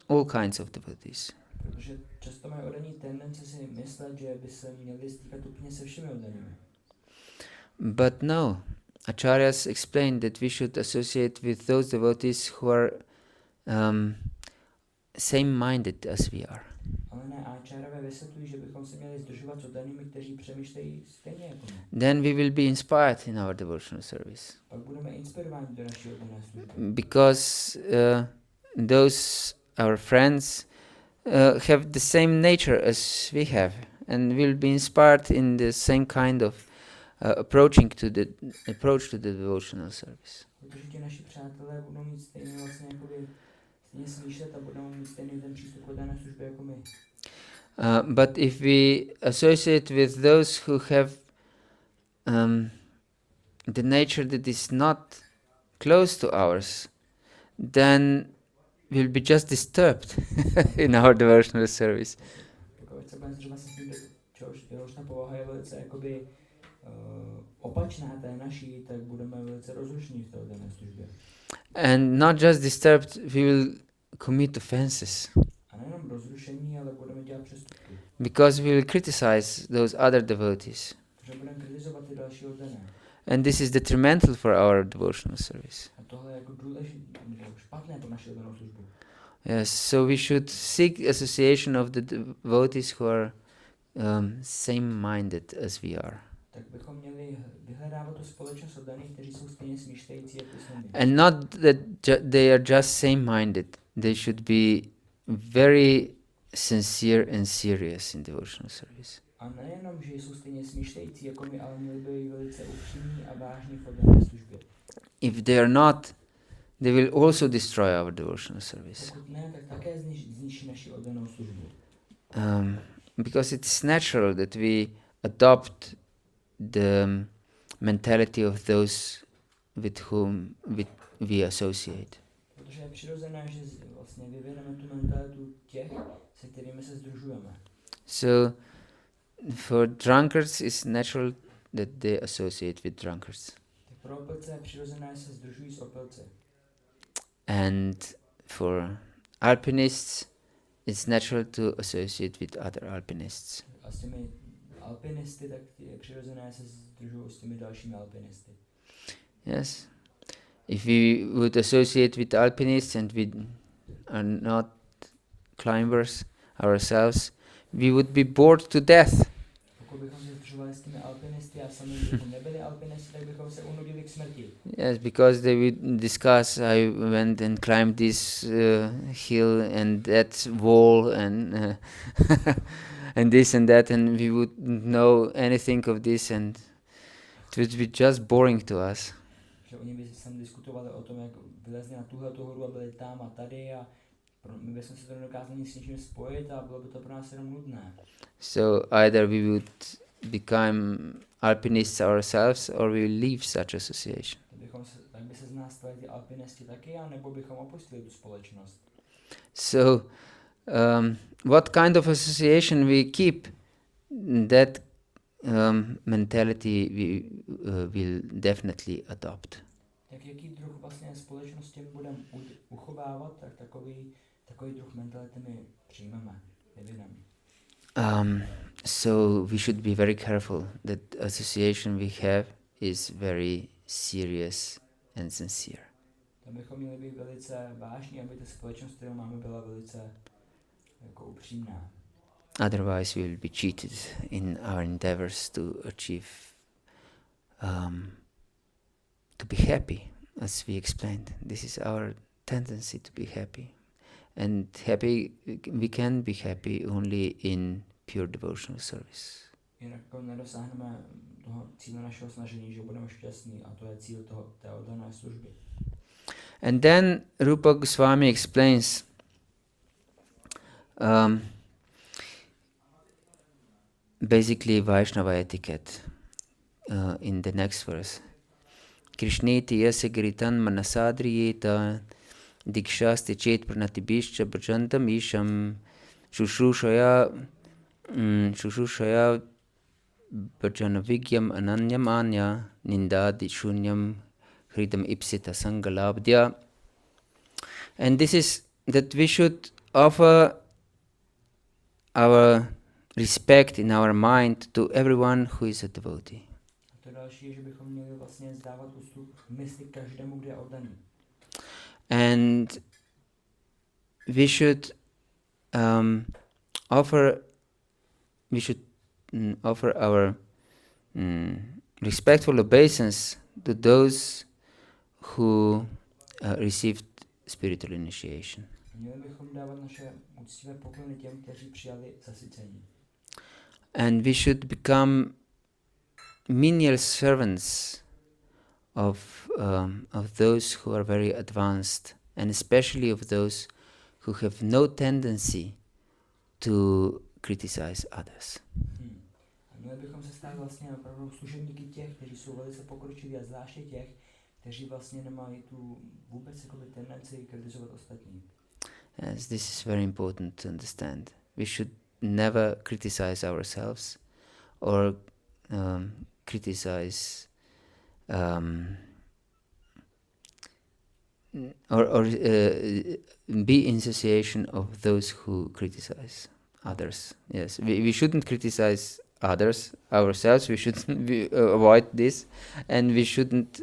all kinds of devotees. Protože často mají oddaní tendenci si myslet, že by se měli stýkat úplně se všemi oddanými. But no, acharyas explained that we should associate with those devotees who are same-minded as we are. Ale ne, acharyové vysvětlují, že bychom se měli sdružovat s oddanými, kteří přemýšlejí stejně jako my. Then we will be inspired in our devotional service. Pak budeme inspirováni do naší oddané služby. Because those our friends have the same nature as we have, and will be inspired in the same kind of approach to the devotional service. Protože ti naši přátelé budou mít stejně stejně smýšlet a budou mít stejný ten přístup k oddané službě jako my. But if we associate with those who have the nature that is not close to ours, then we'll be just disturbed in our devotional service. Pokud se budeme sdružovat se s tím, jehož ta povaha je velice jakoby opačná té naší, tak budeme velice rozrušení v té oddané službě. And not just disturbed, we will commit offenses. A nejenom rozrušení, ale budeme dělat přestupky. Because we will criticize those other devotees. Protože budeme kritizovat ty další oddané. And this is detrimental for our devotional service. A tohle je jako důležité, špatné pro naši oddanou službu. Yes, so we should seek association of the devotees who are same-minded as we are. Tak bychom měli vyhledávat tu společnost od daných, kteří jsou stejně smýšlející, jako jsme my. And not that they are just same-minded. They should be very sincere and serious in devotional service. A nejenom, že jsou stejně smýšlející jako my, ale měli by být velice upřímní a vážní v oddané službě. If they are not, they will also destroy our devotional service. Pokud ne, tak také zničí naši oddanou službu. Because it's natural that we adopt the mentality of those with whom we associate. Protože je přirozené, že vlastně vyvineme tu mentalitu těch, se kterými se sdružujeme. So for drunkards it's natural that they associate with drunkards. Tak pro opilce je přirozené, se sdružují s opilci. And for alpinists it's natural to associate with other alpinists. A s těmi alpinisty, tak je přirozené, se sdružují s těmi dalšími alpinisty. Yes. If we would associate with alpinists and we are not climbers ourselves, we would be bored to death. Pokud bychom se sdružovali s těmi alpinisty a sami bychom nebyli alpinisti, tak bychom se unudili k smrti. Yes, because they would discuss, I went and climbed this hill and that wall and and this and that, and we wouldn't know anything of this, and it would be just boring to us. Že oni by sem diskutovali o tom, jak vylezli na tuhletu horu a byli tam a tady a my bychom se to nedokázali s ničím spojit a bylo by to pro nás jenom nudné. So either we would become alpinists ourselves or we will leave such association. Tak by se z nás stali ty alpinisti taky, a nebo bychom opustili tu společnost. So what kind of association we keep, that mentality we will definitely adopt. Tak jaký druh vlastně společnosti budeme uchovávat, tak takový druh mentality my přijmeme, vyvineme. So we should be very careful that association we have is very serious and sincere. Tak bychom měli být velice vážní, aby ta společnost, kterou máme, byla velice jako upřímná. Otherwise we will be cheated in our endeavors to achieve to be happy, as we explained. This is our tendency to be happy. And we can be happy only in pure devotional service. Jinak nedosáhneme toho cíle našeho snažení, že budeme šťastní, a to je cíl té oddané služby. And then Rupa Goswami explains basically Vaishnava etiquette in the next verse. Krishneti yasya giritan manasadriyeta dikshasti chet pranatibishcha bhajantam isham shushushaya bhajanavigyam ananya-manya nindadi shunyam hridam ipsita sangalabdya. And this is that we should offer our respect in our mind to everyone who is a devotee. A to další je, že bychom měli vlastně zdávat úctu mysli každému, kdo je oddaný. And we should offer our respectful obeisance to those who received spiritual initiation. Měli bychom dávat naše úctivé poklony těm, kteří přijali zasycení. And we should become menial servants of those who are very advanced, and especially of those who have no tendency to criticize others. A měli bychom se stát vlastně opravdu služebníky těch, kteří jsou velice pokročilí, a zvláště těch, kteří vlastně nemají tu vůbec jakoby tendenci kritizovat ostatní. Yes, this is very important to understand. We should never criticize ourselves or criticize or be in association of those who criticize others. Yes, we shouldn't criticize others ourselves. We should avoid this, and we shouldn't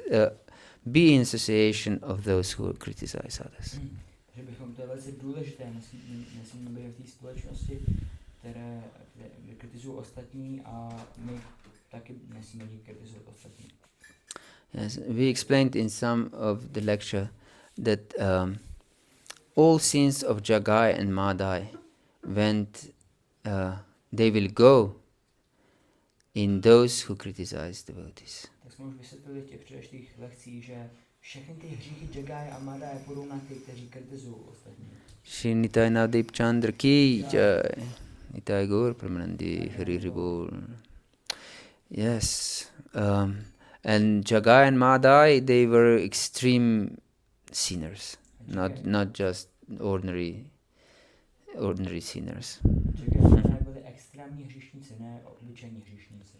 be in association of those who criticize others. že bychom, to je velice důležité, nesmíme být v té společnosti, kde kritizují ostatní a my taky nesmíme kritizovat ostatní. Yes, we explained in some of the lecture that all sins of Jagai and Madai they will go in those who criticize devotees. Tak jsme už vysvětlili v těch předešlých lekcích, že všechny ty hříchy Jagai a Madai půjdou na ty, kteří kritizují ostatní. Shri Nitai Navdeep Chandra ki jai. Nitai Gaur Pramanandi Hari Hari Bol. Yes. And Jagai and Madai, they were extreme sinners, not just ordinary sinners. Byli extrémní hříšníci, ne obyčejní hříšníci.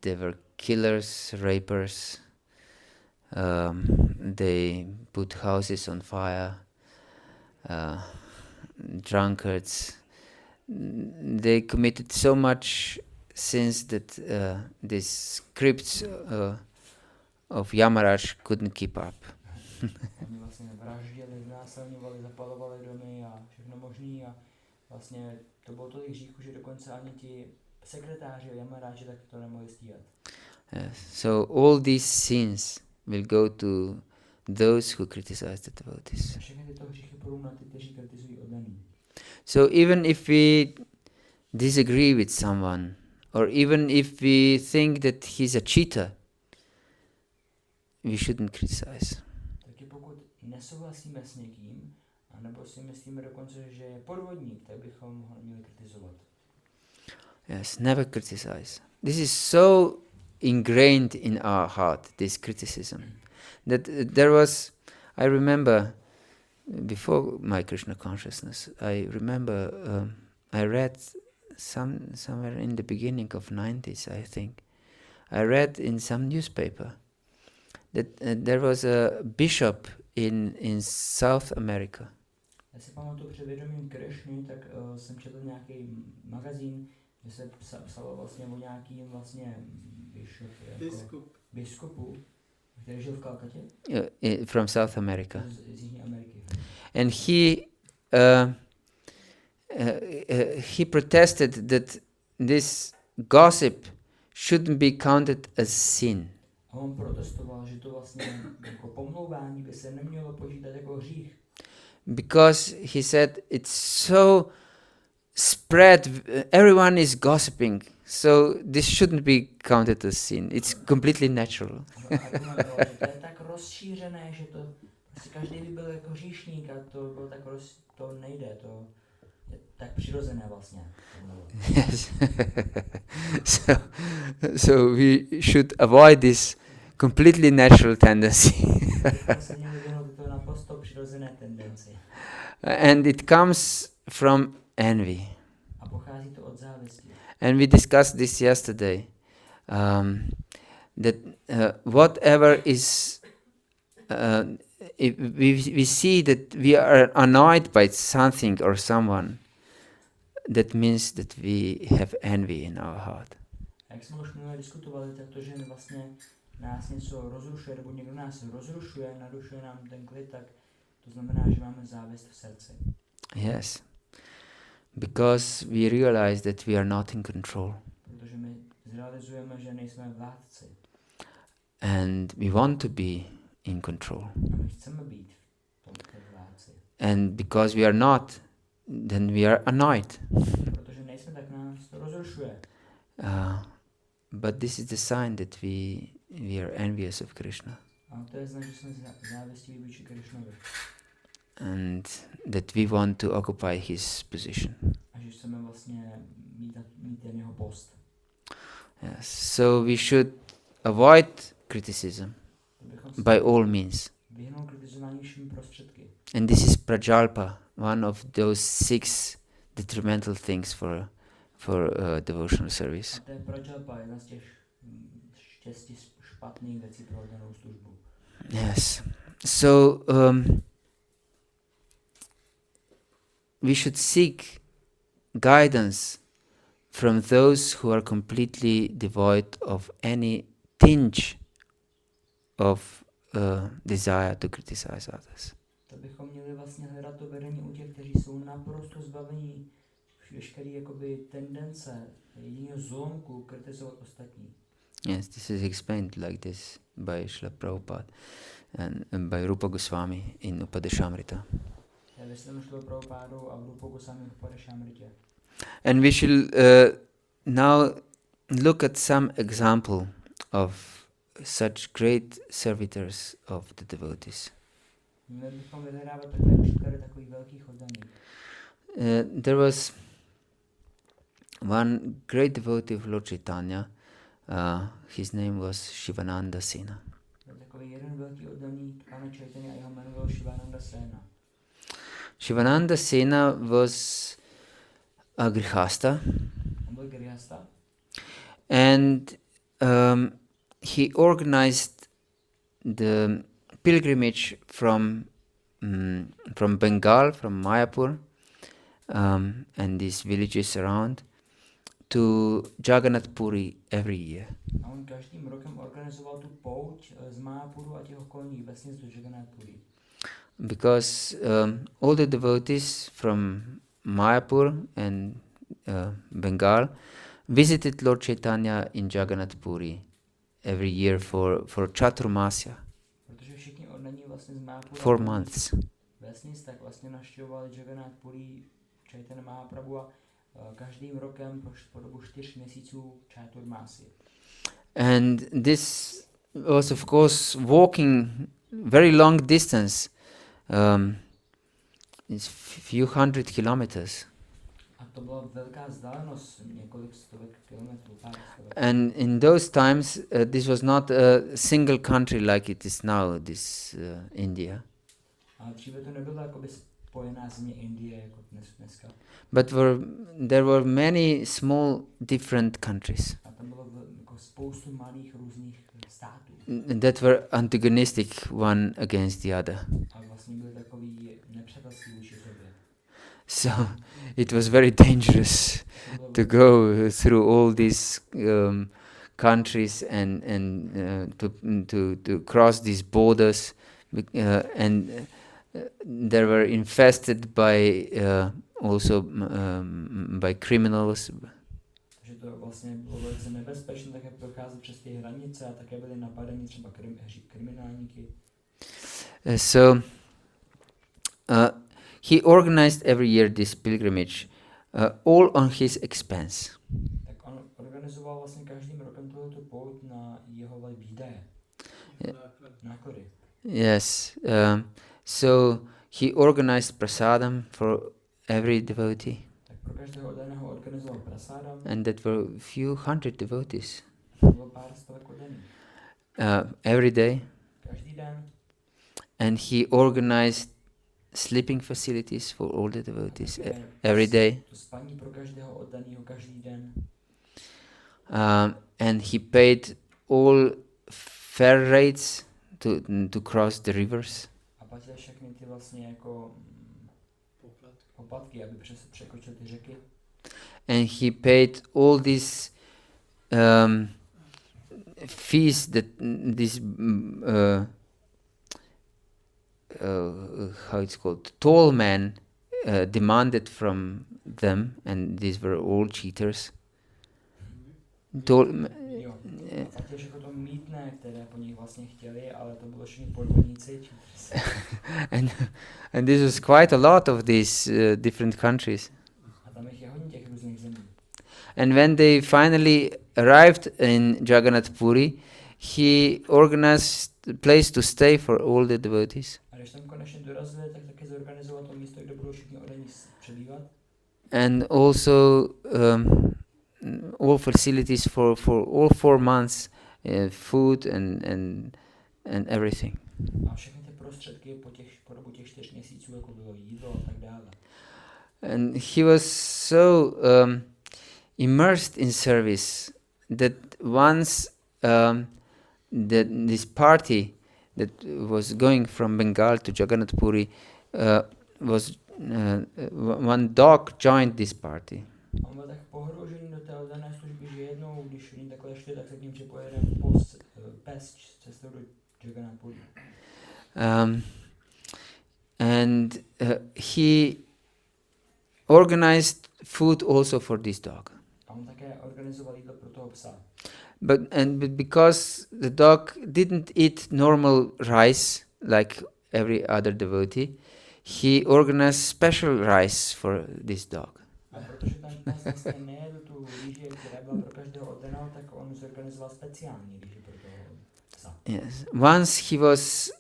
They were killers, rapers. They put houses on fire. Drunkards. They committed so much sins that the scripts of Yamaraj couldn't keep up. Oni vlastně vraždili, znásilňovali, zapalovali domy a všechno možný a vlastně to bylo tolik hříchů, že dokonce ani ti sekretáři Yamaraji tak to nemohli stíhat. Yes. So all these sins will go to those who criticize the devotees. Všechny tyto hříchy půjdou na ty, kteří kritizují oddaný. So even if we disagree with someone, or even if we think that he's a cheater, we shouldn't criticize. Taky pokud nesouhlasíme s někým, anebo si myslíme dokonce, že je podvodník, tak bychom ho měli kritizovat. Yes, never criticize. This is so ingrained in our heart, this criticism, that there was, I remember, before my Krishna consciousness, I remember I read somewhere in the beginning of 90s, I think, I read in some newspaper that there was a bishop in South America. Já si pamatuju před vědomím Krishny, tak jsem četl nějaký magazín, kde se psalo vlastně o nějakým vlastně biskupu, který žil v Kalkatě. From South America. Z Jižní Ameriky. And he protested that this gossip shouldn't be counted as sin. A on protestoval, že to vlastně jako pomlouvání by se nemělo počítat jako hřích. Because he said it's so spread, everyone is gossiping, so this shouldn't be counted as sin. It's completely natural. To je tak rozšířené, že to prostě každý by byl jako hříšník a to bylo tak to nejde, to je tak přirozené vlastně. Yes. so we should avoid this completely natural tendency. And it comes from envy. And we discussed this yesterday, that whatever is, if we see that we are annoyed by something or someone, that means that we have envy in our heart. Jak jsme už minule diskutovali, tak to, že vlastně nás něco rozrušuje, nebo někdo nás rozrušuje, narušuje nám ten klid, tak to znamená, že máme závist v srdci. Yes. Because we realize that we are not in control. Protože my zrealizujeme, že nejsme vládci. And we want to be in control. A my chceme být v vládci. And because we are not, then we are annoyed. Protože nejsme, tak nás to rozrušuje. But this is the sign that we are envious of Krishna. A to je znak, že jsme závistiví vůči Krishnovi. And that we want to occupy his position. A že chceme vlastně mít ten jeho post. Yes. So we should avoid criticism by all means. Vyhnout kritizování všemi prostředky. And this is prajalpa, one of those 6 detrimental things for devotional service. A to je prajalpa, jedna z těch 6 špatných věcí pro danou službu. Yes. So we should seek guidance from those who are completely devoid of any tinge of desire to criticize others. bychom měli vlastně hledat to vedení u těch, kteří jsou naprosto zbavení veškerý jakoby tendence, jediného zlomku kritizovat ostatní. Yes, this is explained like this by Srila Prabhupada and by Rupa Goswami in Upadeshamrita. And we shall now look at some example of such great servitors of the devotees. There was one great devotee of Lord Chaitanya. His name was Shivananda Sena. Shivananda Sena was a grihasta, and he organized the pilgrimage from Bengal, from Mayapur, and these villages around, to Jagannath Puri every year. Because all the devotees from Mayapur and Bengal visited Lord Chaitanya in Jagannath Puri every year for Chaturmasya, 4 months. And this was, of course, walking very long distance, it's few hundred kilometers. And in those times, this was not a single country like it is now, this India. But there were many small different countries that were antagonistic one against the other. So it was very dangerous to go through all these countries and to cross these borders, and they were infested by also by criminals. So he organized every year this pilgrimage, all on his expense. Yes. So he organized prasadam for every devotee. And that were a few hundred devotees. Every day. And he organized sleeping facilities for all the devotees every day. And he paid all fare rates to cross the rivers. And he paid all these fees that this how it's called, toll man demanded from them, and these were all cheaters. And this was quite a lot of these different countries. And when they finally arrived in Jagannath Puri, he organized a place to stay for all the devotees. And also all facilities for all 4 months, food and everything. And he was so immersed in service that once this party that was going from Bengal to Jagannath Puri was one dog joined this party. And he organized food also for this dog. A on také organizoval jídlo pro toho psa. But because the dog didn't eat normal rice like every other devotee, he organized special rice for this dog. A protože ten pes vlastně nejedl tu rýži, která byla pro každého oddaného, tak on zorganizoval speciální rýži pro toho psa. Yes. Once he was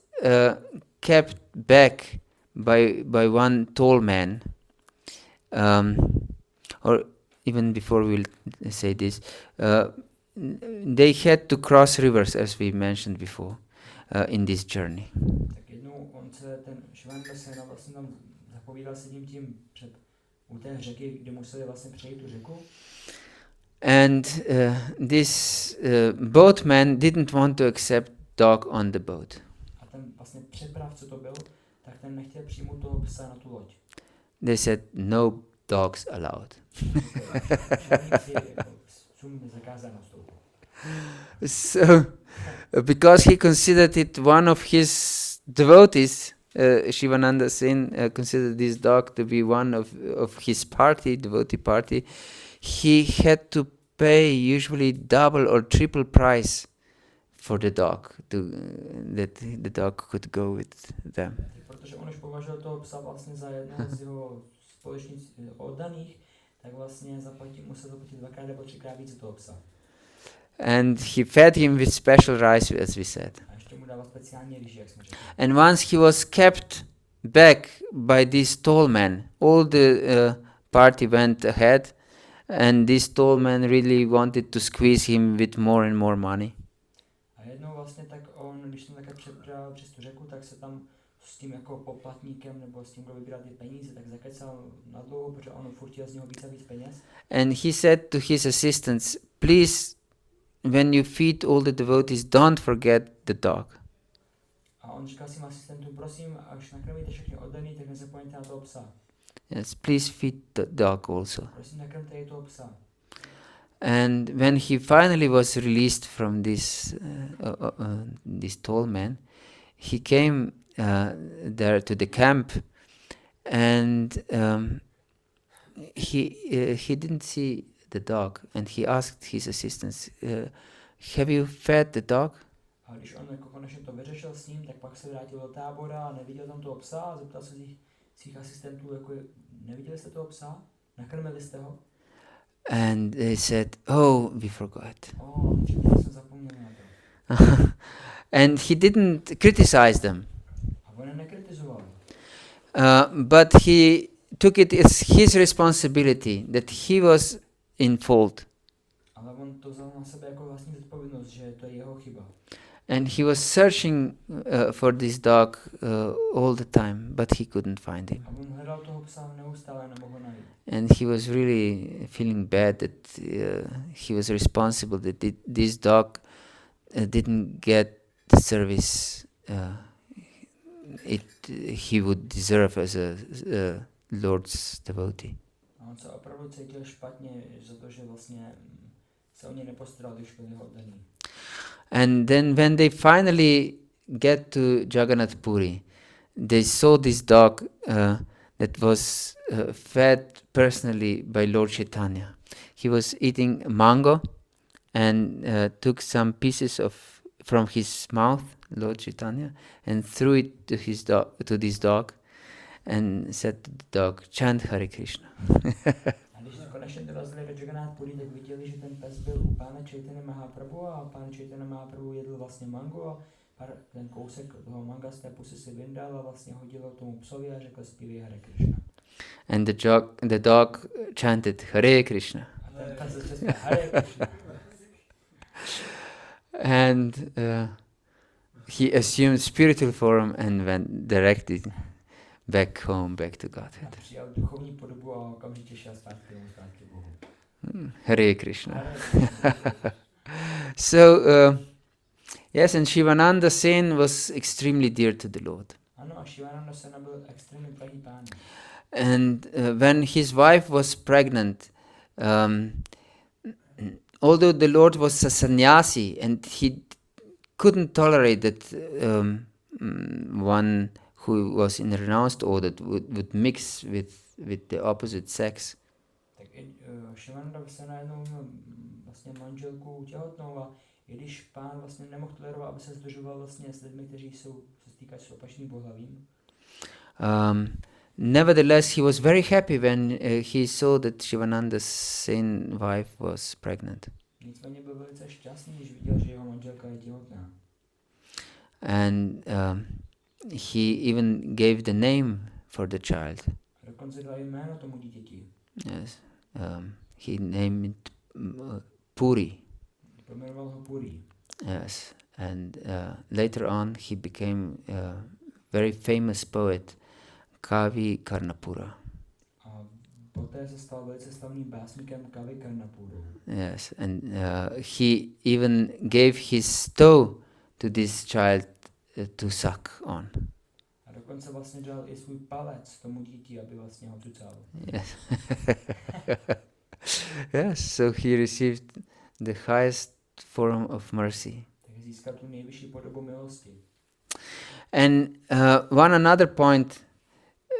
kept back by one tall man, or even before we'll say this, they had to cross rivers, as we mentioned before, in this journey. Tak jednou on se ten Šivananda vlastně tam zapovídal se tím před u té řeky, kde museli vlastně přejít tu řeku. And this boatman didn't want to accept dog on the boat. A ten vlastně přepravce to byl, tak ten nechtěl přijmout toho psa na tu loď. They said no dogs allowed. So, because he considered it one of his devotees, Shivananda Sen considered this dog to be one of his party, devotee party, he had to pay usually double or triple price for the dog, that the dog could go with them. Protože on už považoval toho psa vlastně za jednoho z jeho společných oddaných, tak vlastně musel zaplatit dvakrát nebo třikrát víc za toho psa. And he fed him with special rice, as we said. A ještě mu dával speciální rýži, jak jsme řekli. And once he was kept back by this tall man, all the party went ahead, and this tall man really wanted to squeeze him with more and more money. A jednou vlastně tak on, když jsem také přepravil přes tu řeku, tak se tam s tím jako poplatníkem nebo s tím, kdo vybíral ty peníze, tak zakecal na dlouho, protože on furt chtěl z něho víc a víc peněz. And he said to his assistants, please, when you feed all the devotees, don't forget the dog. A on říkal svým asistentům, prosím, až nakrmíte všechny oddaný, tak nezapomeňte na toho psa. Yes, please feed the dog also. Prosím, nakrmte i toho psa. And when he finally was released from this tall man, he came there to the camp, and he didn't see the dog, and he asked his assistants, "Have you fed the dog?" A když on jako konečně to vyřešil s ním, tak pak se vrátil do tábora a neviděl tam toho psa a zeptal se svých asistentů, jako neviděli jste toho psa? Nakrmili jste ho? And they said, "Oh, we forgot." Já jsem zapomněl na to. And he didn't criticize them. A on je nekritizoval. But he took it as his responsibility that he was in fault. Ale on to vzal na sebe jako vlastní zodpovědnost, že to je jeho chyba. And he was searching for this dog all the time, but he couldn't find him. A on hledal toho psa neustále, nemohl ho najít. And he was really feeling bad that he was responsible, that this dog didn't get the service he would deserve as a Lord's devotee. A on se opravdu cítil špatně za to, že vlastně se o ně nepostaral, když byl jeho oddaný. And then when they finally get to Jagannath Puri, they saw this dog that was fed personally by Lord Chaitanya. He was eating mango and took some pieces from his mouth, Lord Chaitanya, and threw it to this dog and said to the dog, "Chant Hare Krishna." A když se konečně dorazili do Jagannath Puri, tak viděli, že ten pes byl u pána Caitanya Mahaprabhu a pán Caitanya Mahaprabhu jedl vlastně mango a ten kousek toho manga z té pusy si vyndal a vlastně hodil tomu psovi a řekl zpívej Hare Krishna. And the dog chanted Hare Krishna. A ten pes začal zpívat Hare Krishna. And he assumed spiritual form and went directly back home, back to Godhead. A přijal duchovní podobu a okamžitě šel zpátky k Bohu. Hare Krishna. So, yes, and Shivananda Sen was extremely dear to the Lord. Ano, a Shivananda Sena byl extrémně drahý pán. And when his wife was pregnant, although the Lord was a sannyasi and he couldn't tolerate that one who was in a renounced order would mix with the opposite sex. Tak Shivananda se najednou měl vlastně manželku těhotnou a i když pán vlastně nemohl tolerovat, aby se združoval vlastně s lidmi, kteří se stýkají s opačným pohlavím. Nevertheless, he was very happy when he saw that Shivananda's sane wife was pregnant. Nicméně byl velice šťastný, když viděl, že jeho manželka je těhotná. And he even gave the name for the child. A dokonce dal jméno tomu dítěti. Yes, he named it Puri. Pojmenoval ho Puri. Yes, and later on he became a very famous poet, Kavi Karnapura. A poté se stal velice slavným básníkem Kavi Karnapuru. Yes, and he even gave his toe to this child to suck on. A dokonce vlastně dal i svůj palec tomu díti, aby vlastně ho cucal. Yes. Yes, so he received the highest form of mercy. Takže získal tu nejvyšší podobu milosti. And one another point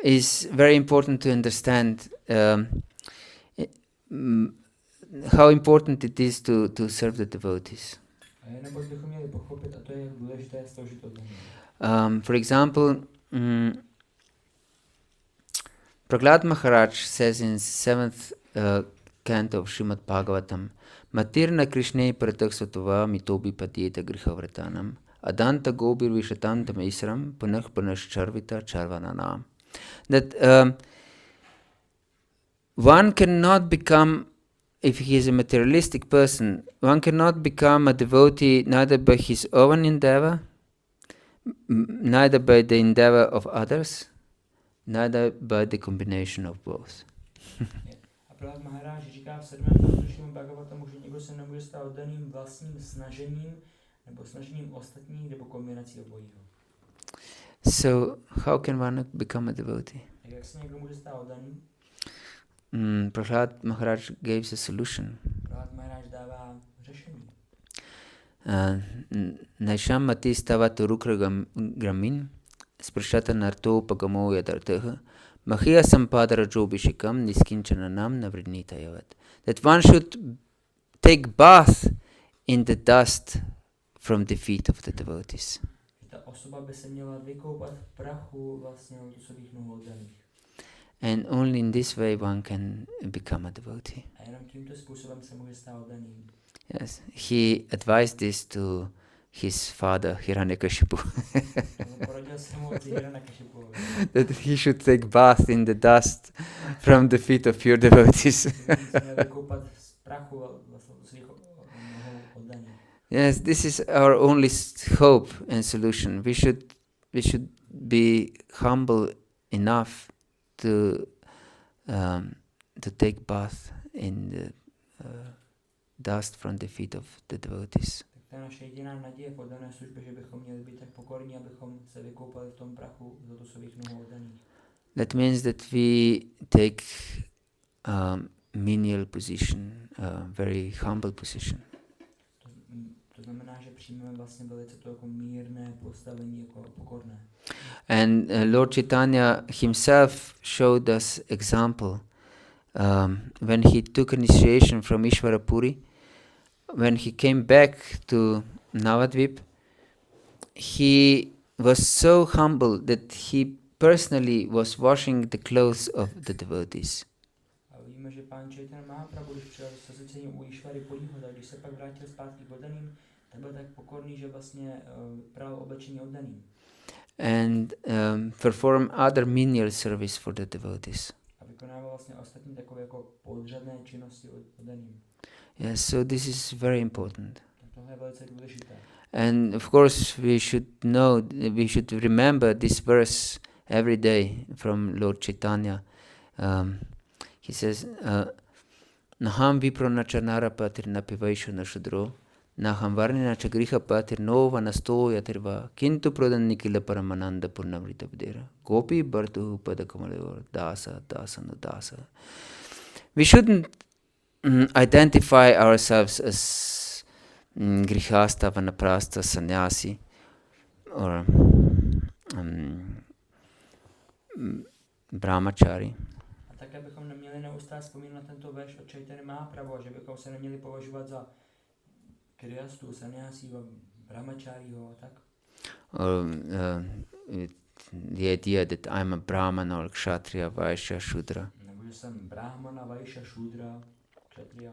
is very important to understand how important it is to serve the devotees. A jeden bod bychom měli pochopit, a to je, jak důležité sloužit oddaně. For example, Prahlad Maharaj says in 7th canto of Srimad Bhagavatam, Matirna Krishne Pratak Satova Mitobi Patyeta Grihavratanam Adanta Gobir Vishatanta Mesram Punakh Punash Charvita Charvananam. That one cannot become, if he is a materialistic person, one cannot become a devotee neither by his own endeavor, neither by the endeavor of others, neither by the combination of both. A Prahlad Maharaj říká v 7. kapitolu Srimad Bhagavatamu, že někdo se nemůže stát oddaným vlastním snažením nebo snažením ostatních nebo kombinací obojího. So, how can one become a devotee? Tak jak se někdo může stát oddaným? Prahlad Maharaj gives a solution. Prahlad Maharaj dává řešení. Naisham mati stavatu rukra gramin sprashata narto pagamo yadartah mahia sampadara jobishikam niskinchananam navrinita yavat. That one should take bath in the dust from the feet of the devotees. Ta osoba by se měla vykoupat v prachu vlastně lotusových nohou oddaných. And only in this way one can become a devotee. A jenom tímto způsobem se může stát oddaným. Yes, he advised this to his father Hiranyakashipu. That he should take bath in the dust from the feet of pure devotees. Yes, this is our only hope and solution. We should be humble enough to take bath in the dust from the feet of the devotees. To je naše jediná naděje v oddané službě, že bychom měli být tak pokorní, abychom se vykoupali v tom prachu z lotusových nohou oddaných. That means that we take menial position, very humble position. To znamená, že přijmeme vlastně velice to jako mírné postavení, jako pokorné. And Lord Chaitanya himself showed us example when he took initiation from Ishvara Puri. When he came back to Navadvip, he was so humble that he personally was washing the clothes of the devotees. A víme, že pán Caitanya Mahaprabhu, když přijel z zasvěcení u Ishvary Puriho, tak když se pak vrátil zpátky k oddaným, tak byl tak pokorný, že vlastně pral oblečení oddaným. And perform other menial service for the devotees. A vykonával vlastně ostatní takové jako podřadné činnosti oddaným. Yes, so this is very important. Tohle je velice důležité. And of course we should remember this verse every day from Lord Chaitanya. He says, Naham vipronachanara patir napivaisho nashudro, naham varnina chagriha patir nova nasto yatirva, kintu pradan nikila paramananda purnamrita videra, gopi bhartu padakamalyor, dasa, dasa, no dasa. We shouldn't identify ourselves as grihasta, vanaprastha, sannyasi, or brahmachari. A také bychom neměli neustále vzpomínat na tento verš od Caitanya Mahaprabhu, že bychom se neměli považovat za kriastu, sannyasiho, brahmachariho a tak. Or the idea that I'm a brahman or kshatriya, vaishya, shudra. Nebo že jsem brahmana, vaishya, shudra, kshatriya.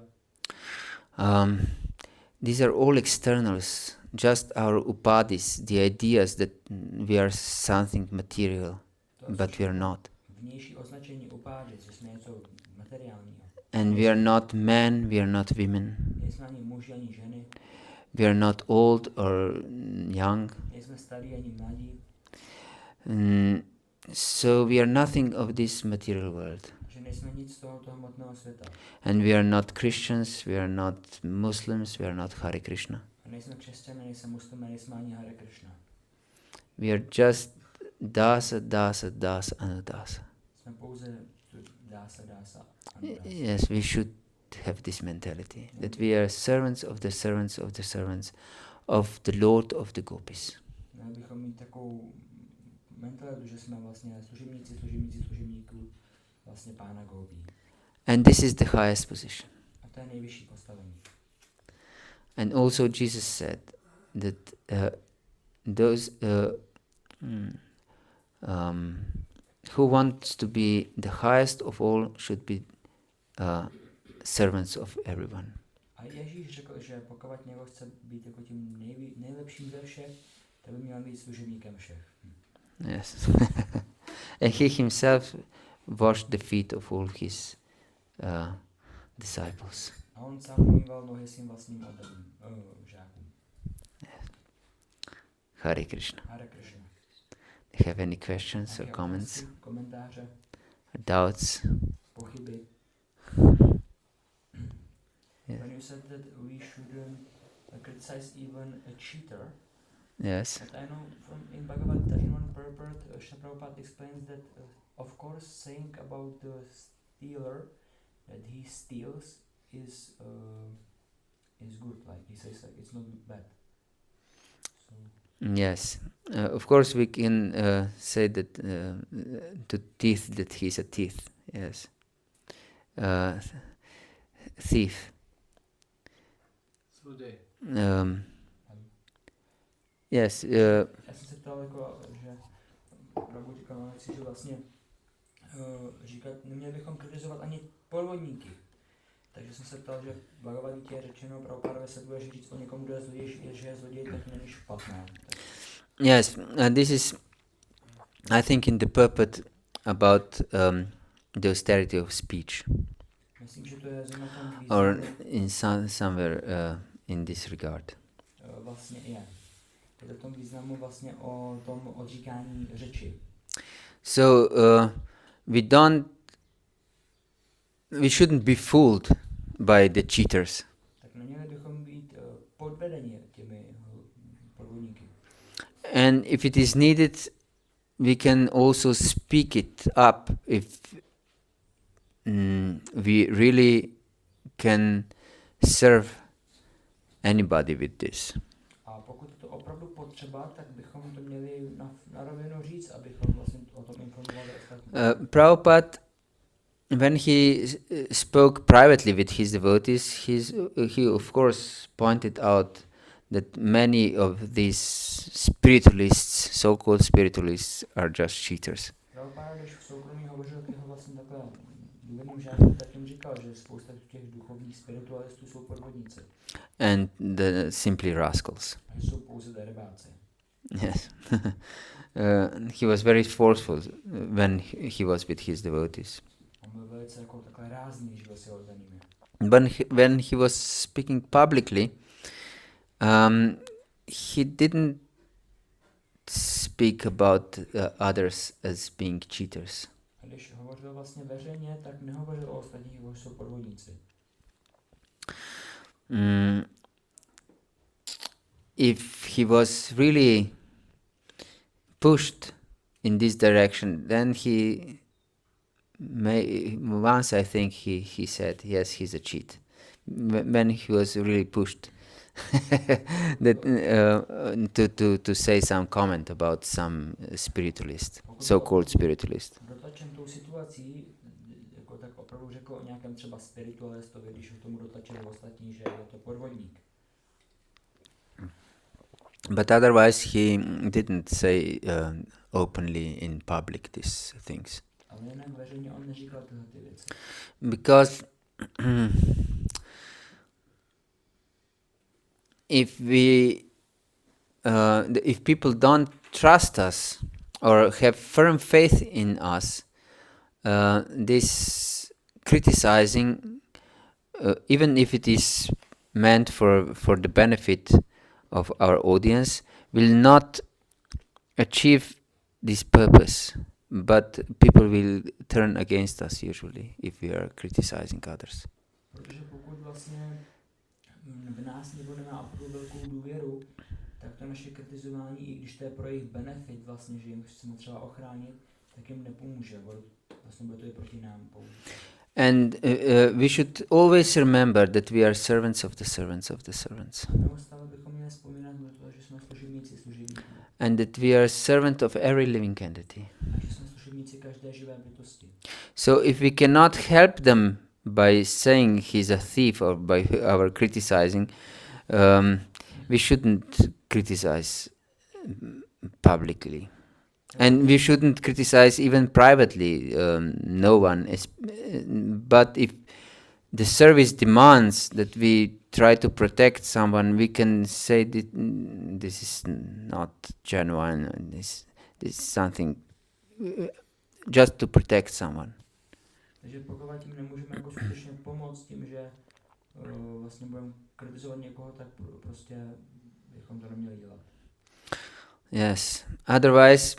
These are all externals, just our upadis, the ideas that we are something material, but we are not. Vnější označení upády, že jsme něco materiálního. And we are not men, we are not women. Nejsme ani muži, ani ženy. We are not old or young. Nejsme starí, ani mladí. So we are nothing of this material world. Že nejsme nic z tohoto hmotného světa. And we are not Christians, we are not Muslims, we are not Hare Krishna. A nejsme křesťané, nejsme muslimé, nejsme ani Hare Krishna. We are just dasa, dasa, dasa, anudasa. Jsme pouze dasa, dasa, anudasa. Yes, we should have this mentality, that we are servants of the servants of the servants of the Lord of the Gopis. Měli bychom mít takovou mentalitu, že jsme vlastně služebníci služebníků vlastně pána Gopí. And this is the highest position. A to je nejvyšší postavení. And also Jesus said that those who wants to be the highest of all should be servants of everyone. A Ježíš řekl, že pokud někdo chce být jako tím nejlepším ze všech, tak by měl být služebníkem všech. Yes. And he himself washed the feet of all his disciples. A on sám umýval nohy svým vlastním žákům. Hare Krishna. Hare Krishna. Do you have any questions or comments? Komentáře, Or doubts? pochyby. Yeah. When you said that we shouldn't criticize even a cheater, Yes. but I know from in Bhagavata, in one purport, Srila Prabhupada explains that, of course, saying about the stealer that he steals is good. Like he says, like it's not bad. So, Yes. Of course, we can say that to teeth that he's a thief. Yes. Thief. Yes. já jsem se ptal, jako, že Prabhu říkal na lekci, že vlastně říkat, neměli bychom kritizovat ani podvodníky. Takže jsem se ptal, že v Bhagavad-gitě je řečeno, Prabhupada se bude říct o někomu, kdo je zloděj, že je zloděj, tak není špatné. Yes. This is, I think, in the purport about the austerity of speech, Myslím, že to je zrovna tam or významu, in somewhere in this regard. vlastně je. Je to v tom významu vlastně o tom odříkání řeči. So we shouldn't be fooled by the cheaters. Tak neměli bychom být podvedeni těmi podvodníky. And if it is needed, we can also speak it up if we really can serve anybody with this. A pokud to opravdu potřeba, tak bychom to měli na rovinu říct, abychom vlastně o tom informovali ostatní. Prabhupada, when he spoke privately with his devotees, he of course pointed out that many of these spiritualists, so-called spiritualists, are just cheaters. Prabhupada, když v soukromí hovořil k jeho vlastně takhle důvěrným žákům, tak jim říkal, že spousta těch duchovních spiritualistů jsou podvodníci. And simply rascals. A že jsou pouze darebáci. Yes. He was very forceful when he was with his devotees. On byl velice jako takhle rázný, když byl s jeho oddanými. When he was speaking publicly, he didn't speak about others as being cheaters. A když hovořil vlastně veřejně, tak nehovořil o ostatních, kdo jsou podvodníci. If he was really pushed in this direction, then once I think he said, yes, he's a cheat. When he was really pushed that to say some comment about some spiritualist, so-called spiritualist. Dotlačen tou situací, jako tak opravdu řekl o nějakém třeba spiritualistovi, když ho tomu dotlačili ostatní, že je to podvodník. But otherwise he didn't say openly in public these things. Ale jinak veřejně on neříkal tyhle ty věci. Because if people don't trust us or have firm faith in us, this criticizing, even if it is meant for the benefit of our audience, will not achieve this purpose, but people will turn against us usually if we are criticizing others. Protože pokud vlastně v nás nebudeme mít opravdu velkou důvěru, tak to naše kritizování, i když to je pro jejich benefit vlastně, že jim chceme třeba ochránit, tak jim nepomůže. Vlastně bude to i proti nám pouze. And we should always remember that we are servants of the servants of the servants. And that we are servant of every living entity. So if we cannot help them by saying he's a thief or by our criticizing, we shouldn't criticize publicly. And we shouldn't criticize even privately, no one. But if the service demands that we try to protect someone, we can say that this is not genuine, and this is something just to protect someone. Takže pokud tím nemůžeme jako skutečně pomoct tím, že vlastně budeme kritizovat někoho, tak prostě bychom to neměli dělat. Yes. Otherwise,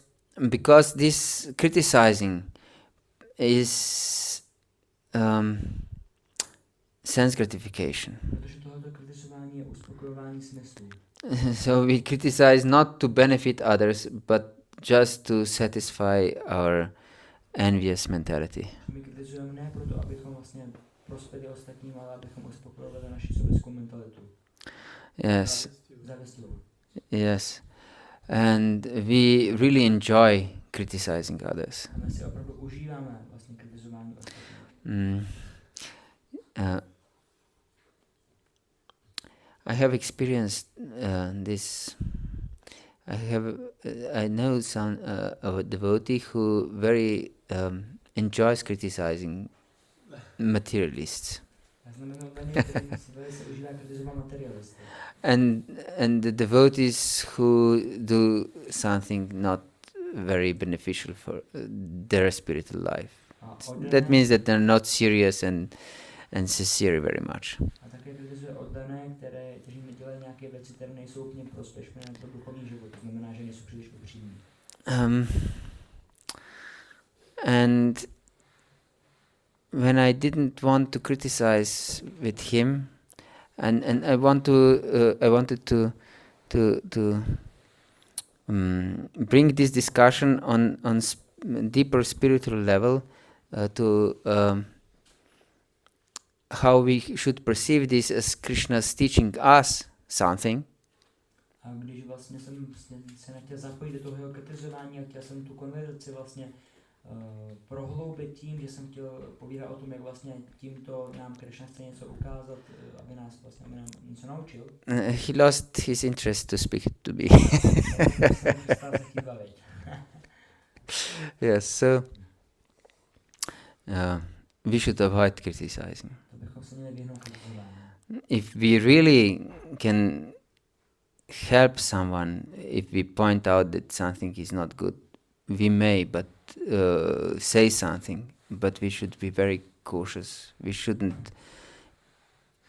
because this criticizing is sense gratification. So we criticize not to benefit others, but just to satisfy our envious mentality. Yes. Yes. And we really enjoy criticizing others. I have experienced this. I know some of a devotee who very enjoys criticizing materialists. And the devotees who do something not very beneficial for their spiritual life. That means that they're not serious and sincere very much. And when I didn't want to criticize with him, and I wanted to bring this discussion on deeper spiritual level to how we should perceive this as Krishna's teaching us something. A když vlastně jsem se nechtěl zapojit do toho jeho kritizování a chtěl jsem tu konverzaci vlastně prohloubit tím, že jsem chtěl povídat o tom, jak vlastně tímto nám Krishna chce něco ukázat, aby nás vlastně aby nám něco naučil. He lost his interest to speak to me. Yes, so we should avoid criticizing. If we really can help someone, if we point out that something is not good, we may, but say something, but we should be very cautious. We shouldn't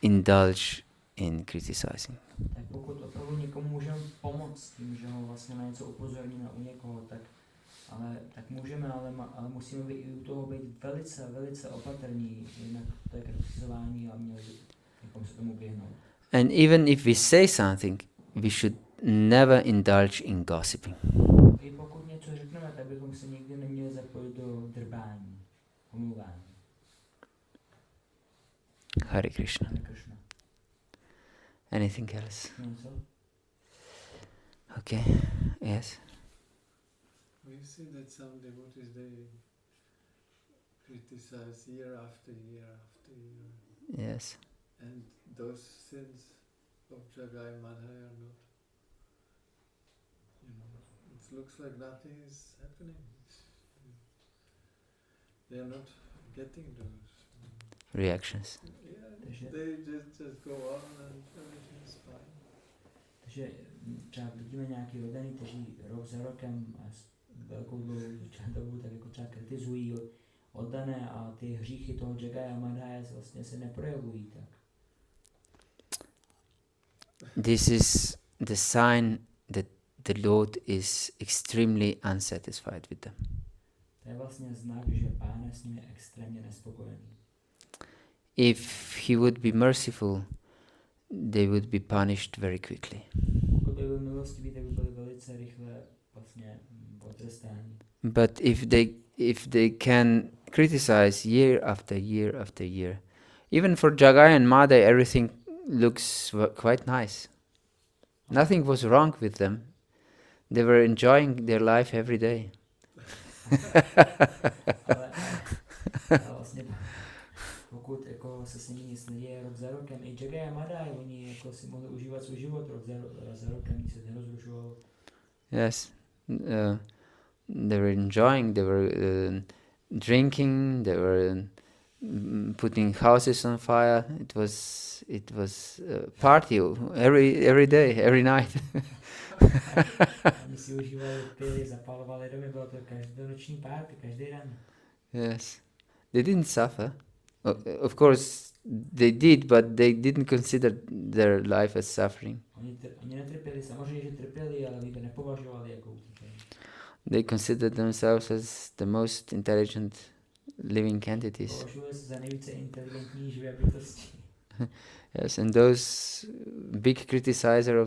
indulge in criticizing. Tak pokud opravdu někomu můžeme pomoct tím, že ho vlastně na něco upozorníme u někoho, tak můžeme, ale musíme být i u toho být velice, velice opatrní, jinak to je kritizování a měli bychom se tomu vyhnout. And even if we say something, we should never indulge in gossiping. I pokud něco řekneme, tak bychom se nikdy neměli zapojit do drbání, omluvání. Hare Krishna. Hare Krishna. Anything else? Něco? Okay. Yes. We see that some devotees, they criticize year after year after year. Yes. And those sins of Jagai and Madhai are not, it looks like nothing is happening. They are not getting those Reactions. Yeah, they just go on and everything is fine. Takže třeba vidíme nějaký rodiny, kteří rok za rokem a s velkou dobu tak jako třeba kritizují oddané a ty hříchy toho Jagaya a Madhaya vlastně se neprojevují tak. This is the sign that the Lord is extremely unsatisfied with them. To je vlastně znak, že Pán je s nimi extrémně nespokojený. If he would be merciful, they would be punished very quickly. Pokud by byl milostivý, tak by byli velice rychle vlastně potrestáni. But if they can criticize year after year after year, even for Jagai and Madai, everything looks quite nice. Nothing was wrong with them. They were enjoying their life every day. ale vlastně pokud jako se s nimi nic neděje rok za rokem, i Jagaya a Madai, oni jako si mohli užívat svůj život rok za rokem, nic se nerozrušovalo. Yes, they were enjoying. They were drinking. They were putting houses on fire. It was party every day, every night. Oni si užívali, pili, zapalovali domy, bylo to každoroční party, každý den. Yes, they didn't suffer. Of course, they did, but they didn't consider their life as suffering. Oni netrpěli, samozřejmě, že trpěli, ale oni to nepovažovali jako utrpení. They considered themselves as the most intelligent living entities. Považovali se za nejvíce inteligentní živé bytosti. Yes, and those big criticizer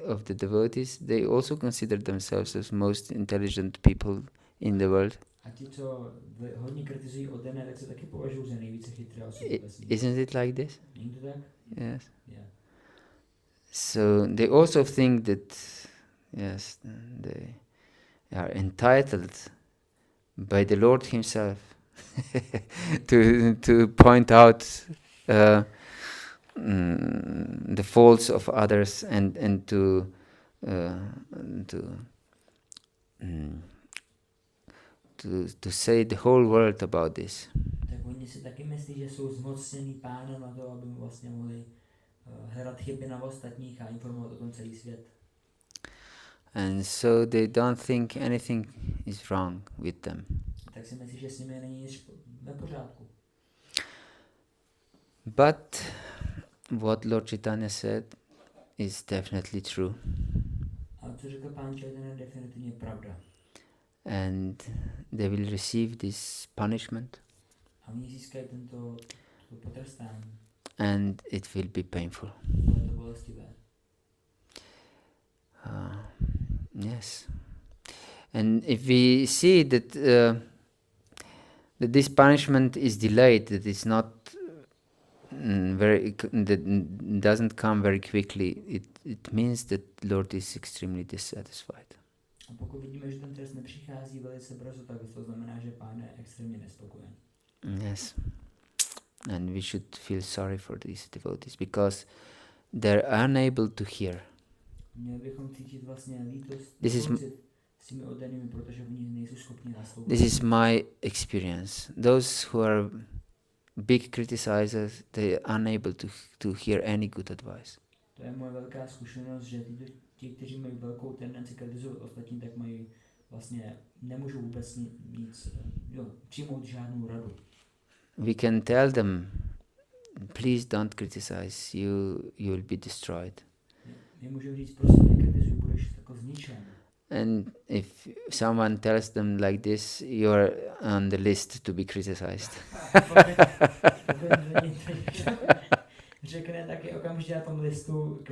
of the devotees, they also considered themselves as most intelligent people in the world. A ti, co hodně kritizují oddané, tak se taky považují za nejvíce chytré osoby ve světě. Isn't it like this? Není to tak? Yes. Yeah. So they also think that, yes, they are entitled by the Lord Himself to point out the faults of others and to say the whole world about this. Tak oni si taky myslí, že jsou zmocnění Pánem na to, aby vlastně mohli hledat chyby na ostatních a informovat o tom celý svět. And so they don't think anything is wrong with them. Tak si myslí, že s nimi není nic nepořádku. But what Lord Chaitanya said is definitely true. Ale co řekl Pán Chaitanya, je definitivně pravda. And they will receive this punishment. A oni získají to potrestání. And it will be painful. Bude to bolestivé. Yes. And if we see that this punishment is delayed, that it's not that doesn't come very quickly, it means that Lord is extremely dissatisfied. A pokud vidíme, že ten trest nepřichází velice brzo, tak to znamená, že Pán je extrémně nespokojený. Yes. And we should feel sorry for these devotees because they're unable to hear. Měli bychom cítit vlastně lítost s těmi oddanými, protože oni nejsou schopni naslouchat. This is my experience. Those who are big criticizers, they are unable to hear any good advice. To je moje velká zkušenost, že ti, kteří mají velkou tendenci kritizovat ostatní, tak mají vlastně, nemůžou vůbec nic přijmout žádnou radu. We can tell them, please don't criticize, you will be destroyed. My můžeme říct, prosím, nekritizuj, budeš jako zničen. And if someone tells them like this, you are on the list to be criticized. Řekne, tak je okamžitě na tom listu,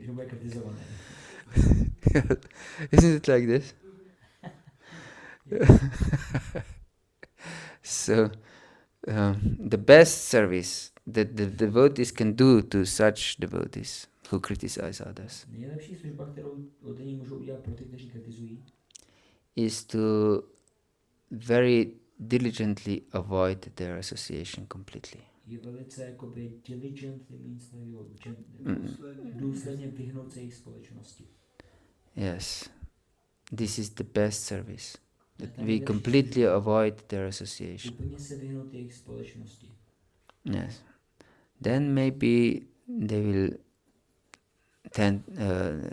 že bude kritizovaný. Isn't it like this? So, the best service that the devotees can do to such devotees who criticize others Nejlepší služba, kterou oddaní můžou udělat pro ty, kteří kritizují, is to very diligently avoid their association completely. je velice jakoby diligently means důsledně vyhnout se jejich společnosti. Yes, this is the best service. That we completely avoid their association. Úplně se vyhnout jejich společnosti. Yes. Then maybe they will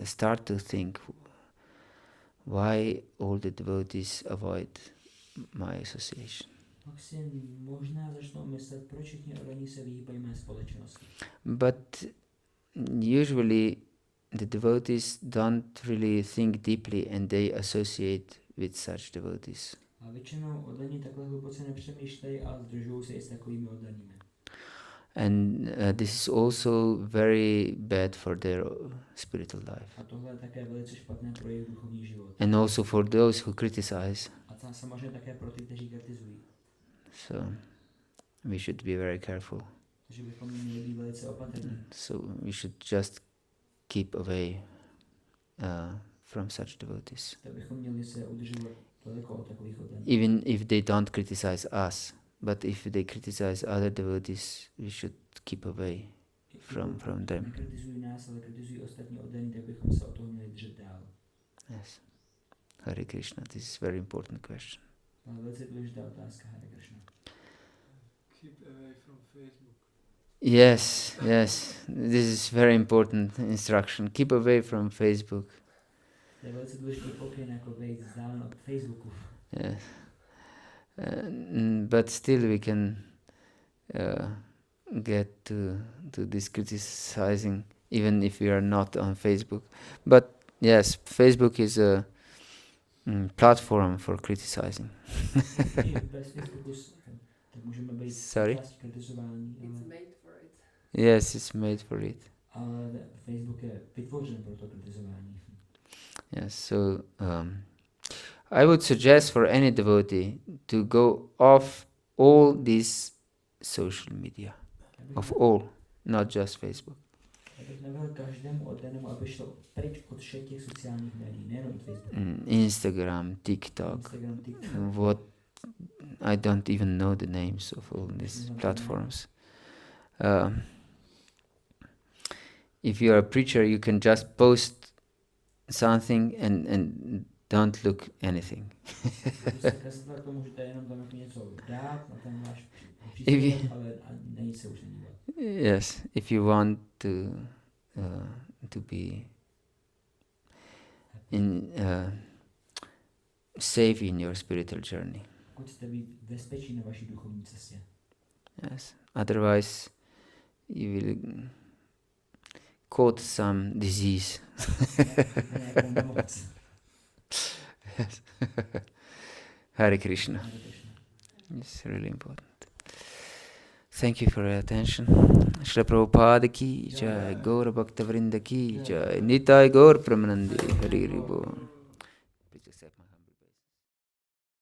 start to think, why all the devotees avoid my association. Pak si možná začnou myslet, proč všichni oddaní se vyhýbají mé společnosti. But usually the devotees don't really think deeply and they associate with such devotees. A většinou oddaní takhle hluboce nepřemýšlejí a združují se i s takovými oddanými. And this is also very bad for their spiritual life. A tohle je také velice špatné pro jejich duchovní život. And also for those who criticize. A samozřejmě také pro ty, kteří kritizují. So we should be very careful. Takže bychom měli být velice opatrní. So we should just keep away from such devotees. Tak bychom měli se udržovat daleko od takových oddaných. Even if they don't criticize us, but if they criticize other devotees, we should keep away from them. Nekritizují nás, ale kritizují ostatní oddaní, tak bychom se od toho měli držet dál. Yes. Hare Krishna, this is very important question. Ale velice důležitá otázka, Hare Krishna. Keep away from Facebook. Yes, yes, this is very important instruction. Keep away from Facebook. To je velice důležitý pokyn, jako být vzdálen od Facebooku. Yes. But still we can get to this criticizing even if we are not on Facebook. But yes, Facebook is a platform for criticizing. Sorry? It's made for it. Yes, it's made for it. Ale Facebook je vytvořen pro to kritizování. Yes, so I would suggest for any devotee to go off all these social media, of all, not just Facebook. Já bych navrhl každému oddanému, aby šel pryč od všech těch sociálních médií, nejenom Facebook. Instagram, TikTok, what I don't even know the names of all these platforms. If you're a preacher, you can just post something and don't look anything. Yes, if you want to be in safe in your spiritual journey. Yes, otherwise you will caught some disease. Yes. Hare Krishna. It's really important. Thank you for your attention. Shri Prabhupada ki jai, Gaura Bhakta Vrinda ki jai, Nitai Gaur Pramanandi, Hari Hari Bol.